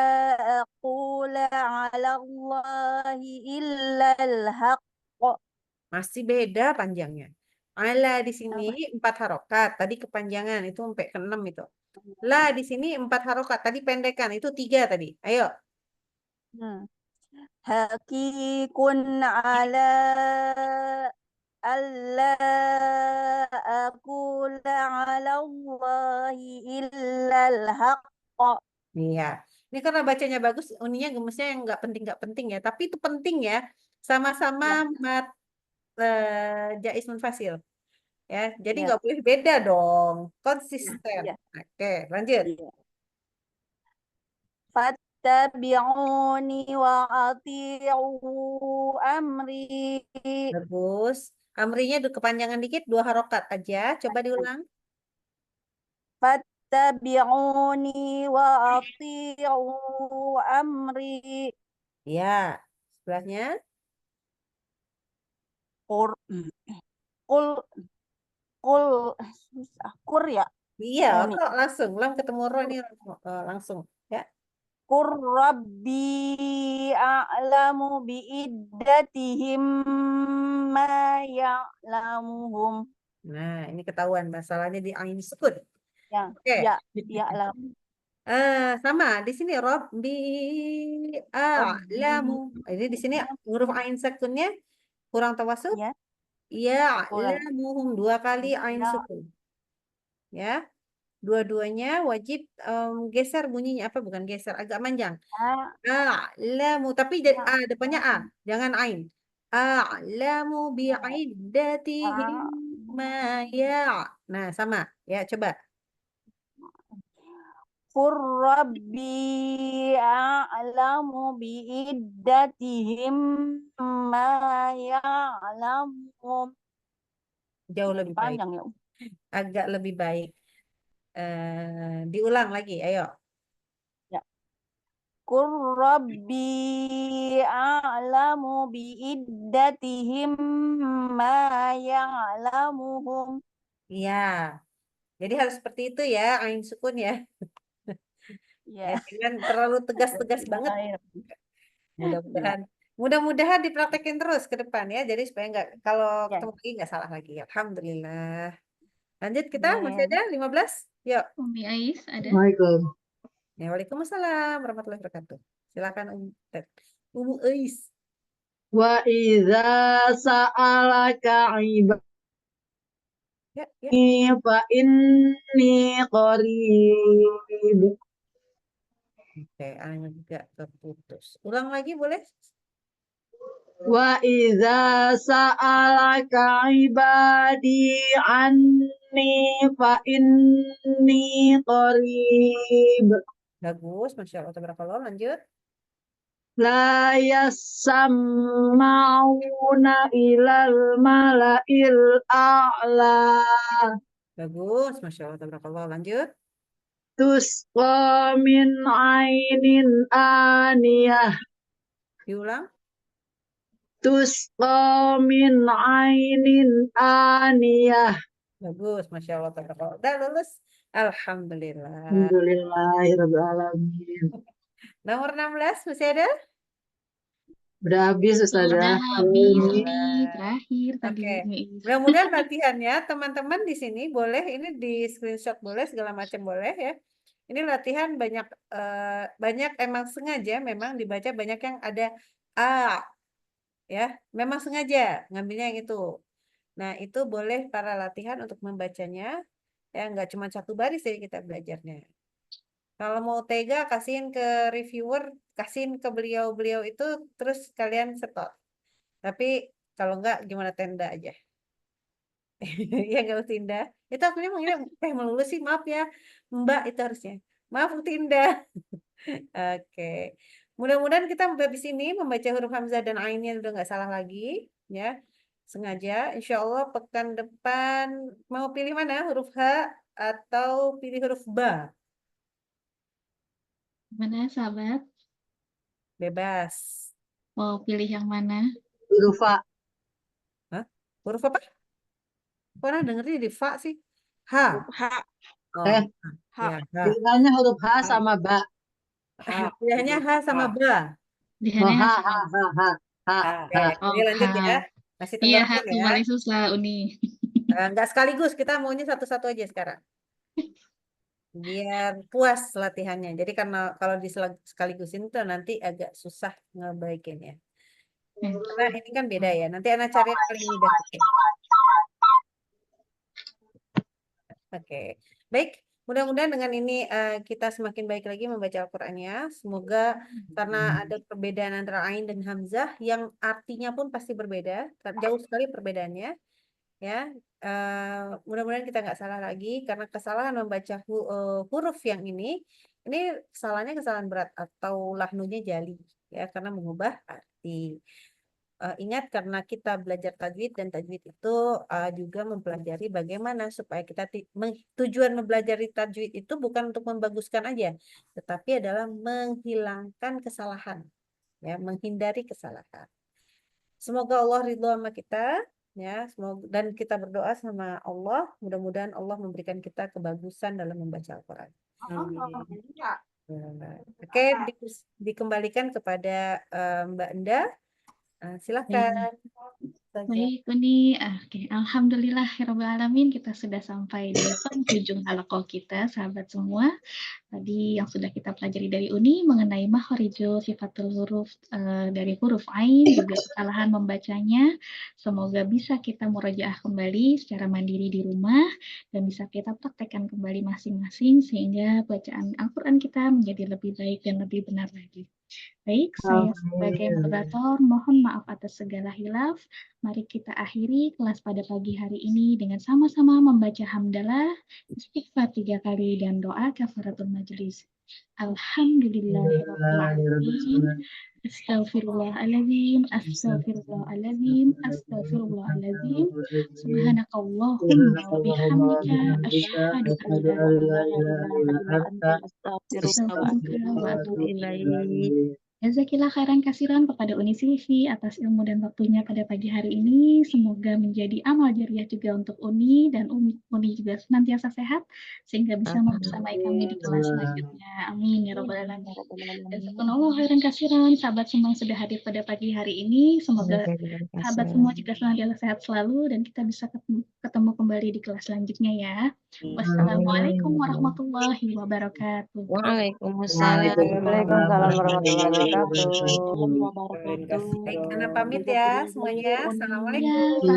aqula ala Allahi illal haqqa. Masih beda panjangnya. Ala di sini 4 harokat. Tadi kepanjangan itu sampai ke 6 itu. La di sini 4 harokat. Tadi pendekan itu 3 tadi. Ayo. Hakikun ala alla aqula ala Allahi illal haqqa. Iya. Ini karena bacanya bagus, uninya gemesnya yang nggak penting ya. Tapi itu penting ya. Sama-sama mat jais munfasil. Ya, jadi Ya. nggak boleh beda dong. Konsisten. Ya. Oke, lanjut. Fattabi'uni wa ati'u amri. Bagus. Amrinya kepanjangan dikit, 2 harokat aja. Coba diulang. Fattabi'uni wa ati'u amri. Ya, sebelahnya. Qul susah. Kur ya. Iya, Ini. kok langsung. Lam ketemu ro ini langsung. Ya. Qur rabbi a'lamu bi'iddatihim ma ya'lamuhum. Nah, ini ketahuan masalahnya di ain sukun. Ya, Oke. ya'lamu. Sama di sini Rabbi a'lamu. Ini di sini huruf ain sakunnya kurang tawasud. Ya. Ya'lamuhum 2 kali ain Ya. sukun. Ya. Dua-duanya wajib geser bunyinya apa? Bukan geser, agak panjang. A'lamu tapi depannya a, jangan ain. A'lamu bi'iddatihim ma ya. Nah, sama. Ya, coba. Qur rabbi a'lamu bi'iddatihim ma ya'lamuhum. Jauh lebih baik. Panjang ya. Agak lebih baik. Diulang lagi, ayo. Ya. Qur rabbi a'lamu bi'iddatihim ma ya'lamuhum. Iya. Jadi harus seperti itu ya, ain sukun ya. Ya. Jangan terlalu tegas-tegas banget. Mudah-mudahan dipraktekin terus ke depan ya. Jadi supaya nggak kalau ketemu lagi nggak salah lagi. Alhamdulillah. Lanjut kita masih ada 15. Yuk. Umi Ais ada. Ya, waalaikumsalam warahmatullahi wabarakatuh. Silakan Umu Ais. Wa idza sa'alaka ibadi fa inni qarib. Oke, juga terputus. Ulang lagi boleh? Wa idza sa'alaka ibadi anni fa inni qarib. Bagus, Masya Allah, tabarakallah. Lanjut. La yasma'una ilal mala'il a'la. Bagus, Masya Allah, tabarakallah. Lanjut. Tusqa min ainin aniyah. Diulang. Tusqa min ainin aniyah. Bagus, Masya Allah, tabarakallah. Udah lulus. Alhamdulillah. Alhamdulillahirrahmanirrahim. Nomor 16 masih ada? Udah habis, Ustazah. Udah habis ini terakhir tadi. Oke. Mudah-mudahan latihannya teman-teman di sini boleh ini di screenshot boleh segala macam boleh ya. Ini latihan banyak emang sengaja memang dibaca banyak yang ada a, ya. Memang sengaja ngambilnya yang itu. Nah, itu boleh para latihan untuk membacanya, ya nggak cuma satu baris jadi kita belajarnya. Kalau mau tega, kasihin ke reviewer, kasihin ke beliau-beliau itu, terus kalian setor. Tapi kalau enggak, gimana tenda aja. Ya nggak Utinda. Itu aku manggilnya melulu sih, maaf ya. Mbak itu harusnya. Maaf Utinda. Oke. Mudah-mudahan kita habis ini membaca huruf hamzah dan ainnya udah nggak salah lagi. Ya. Sengaja. Insya Allah pekan depan mau pilih mana? Huruf H atau pilih huruf Ba? Mana sahabat? Bebas. Mau pilih yang mana? Huruf A. Hah? Huruf apa? Pernah dengernya di fa sih? H. H. Oh, Eh, H. ya, H. pilihannya huruf H sama Ba. Pilihannya H sama Ba. Pilihannya H, sama. Oke, Oh, ini lanjut ya. H. Masih Iya, tenggorokan tuh ya. paling susah, Uni. Nggak sekaligus, kita maunya satu-satu aja sekarang. Biar puas latihannya. Jadi karena kalau disekaligusin tuh nanti agak susah ngebaikinnya. Karena ini kan beda ya. Nanti anak cari yang paling mudah. Oke. Baik. Mudah-mudahan dengan ini kita semakin baik lagi membaca Al-Qur'annya. Semoga karena ada perbedaan antara ain dan hamzah yang artinya pun pasti berbeda. Jauh sekali perbedaannya. Ya, mudah-mudahan kita nggak salah lagi karena kesalahan membaca huruf yang ini kesalahannya kesalahan berat atau lahnunya jali ya karena mengubah arti. Ingat karena kita belajar tajwid dan tajwid itu juga mempelajari bagaimana supaya kita tujuan mempelajari tajwid itu bukan untuk membaguskan aja, tetapi adalah menghilangkan kesalahan, ya, menghindari kesalahan. Semoga Allah ridho sama kita. Ya, semoga dan kita berdoa sama Allah, mudah-mudahan Allah memberikan kita kebagusan dalam membaca Al-Qur'an. Oke, dikembalikan kepada Mbak Enda. Silakan. Baik, Uni. Oke, Alhamdulillahirrahmanirrahim. Kita sudah sampai di penghujung halaqah kita, sahabat semua. Tadi yang sudah kita pelajari dari Uni mengenai makharijul sifatul huruf dari huruf ain, juga kesalahan membacanya. Semoga bisa kita murajaah kembali secara mandiri di rumah dan bisa kita praktekkan kembali masing-masing sehingga bacaan Al-Quran kita menjadi lebih baik dan lebih benar lagi. Baik, saya sebagai moderator mohon maaf atas segala hilaf. Mari kita akhiri kelas pada pagi hari ini dengan sama-sama membaca hamdalah, istighfar 3 kali dan doa kafaratul majelis. Alhamdulillahirrahmanirrahim. Astaghfirullahaladzim, astaghfirullahaladzim, astaghfirullahaladzim. Subhanakallahumma wa bihamdika asyhadu an la ilaha illa anta astaghfiruka wa atubu ilaik. Jazakillah khairan kasiran kepada Uni Silvi atas ilmu dan waktunya pada pagi hari ini. Semoga menjadi amal jariah juga untuk Uni dan Uni juga senantiasa sehat sehingga bisa membersamai kami di kelas selanjutnya. Amin ya rabbal alamin. Jazakumullah khairan kasiran sahabat semua yang sudah hadir pada pagi hari ini. Semoga sahabat semua juga senantiasa sehat selalu dan kita bisa ketemu kembali di kelas selanjutnya ya. Wassalamualaikum warahmatullahi wabarakatuh. Waalaikumsalam. Waalaikumsalam warahmatullahi wabarakatuh. Baik, Ana pamit ya semuanya. Assalamualaikum. Ya,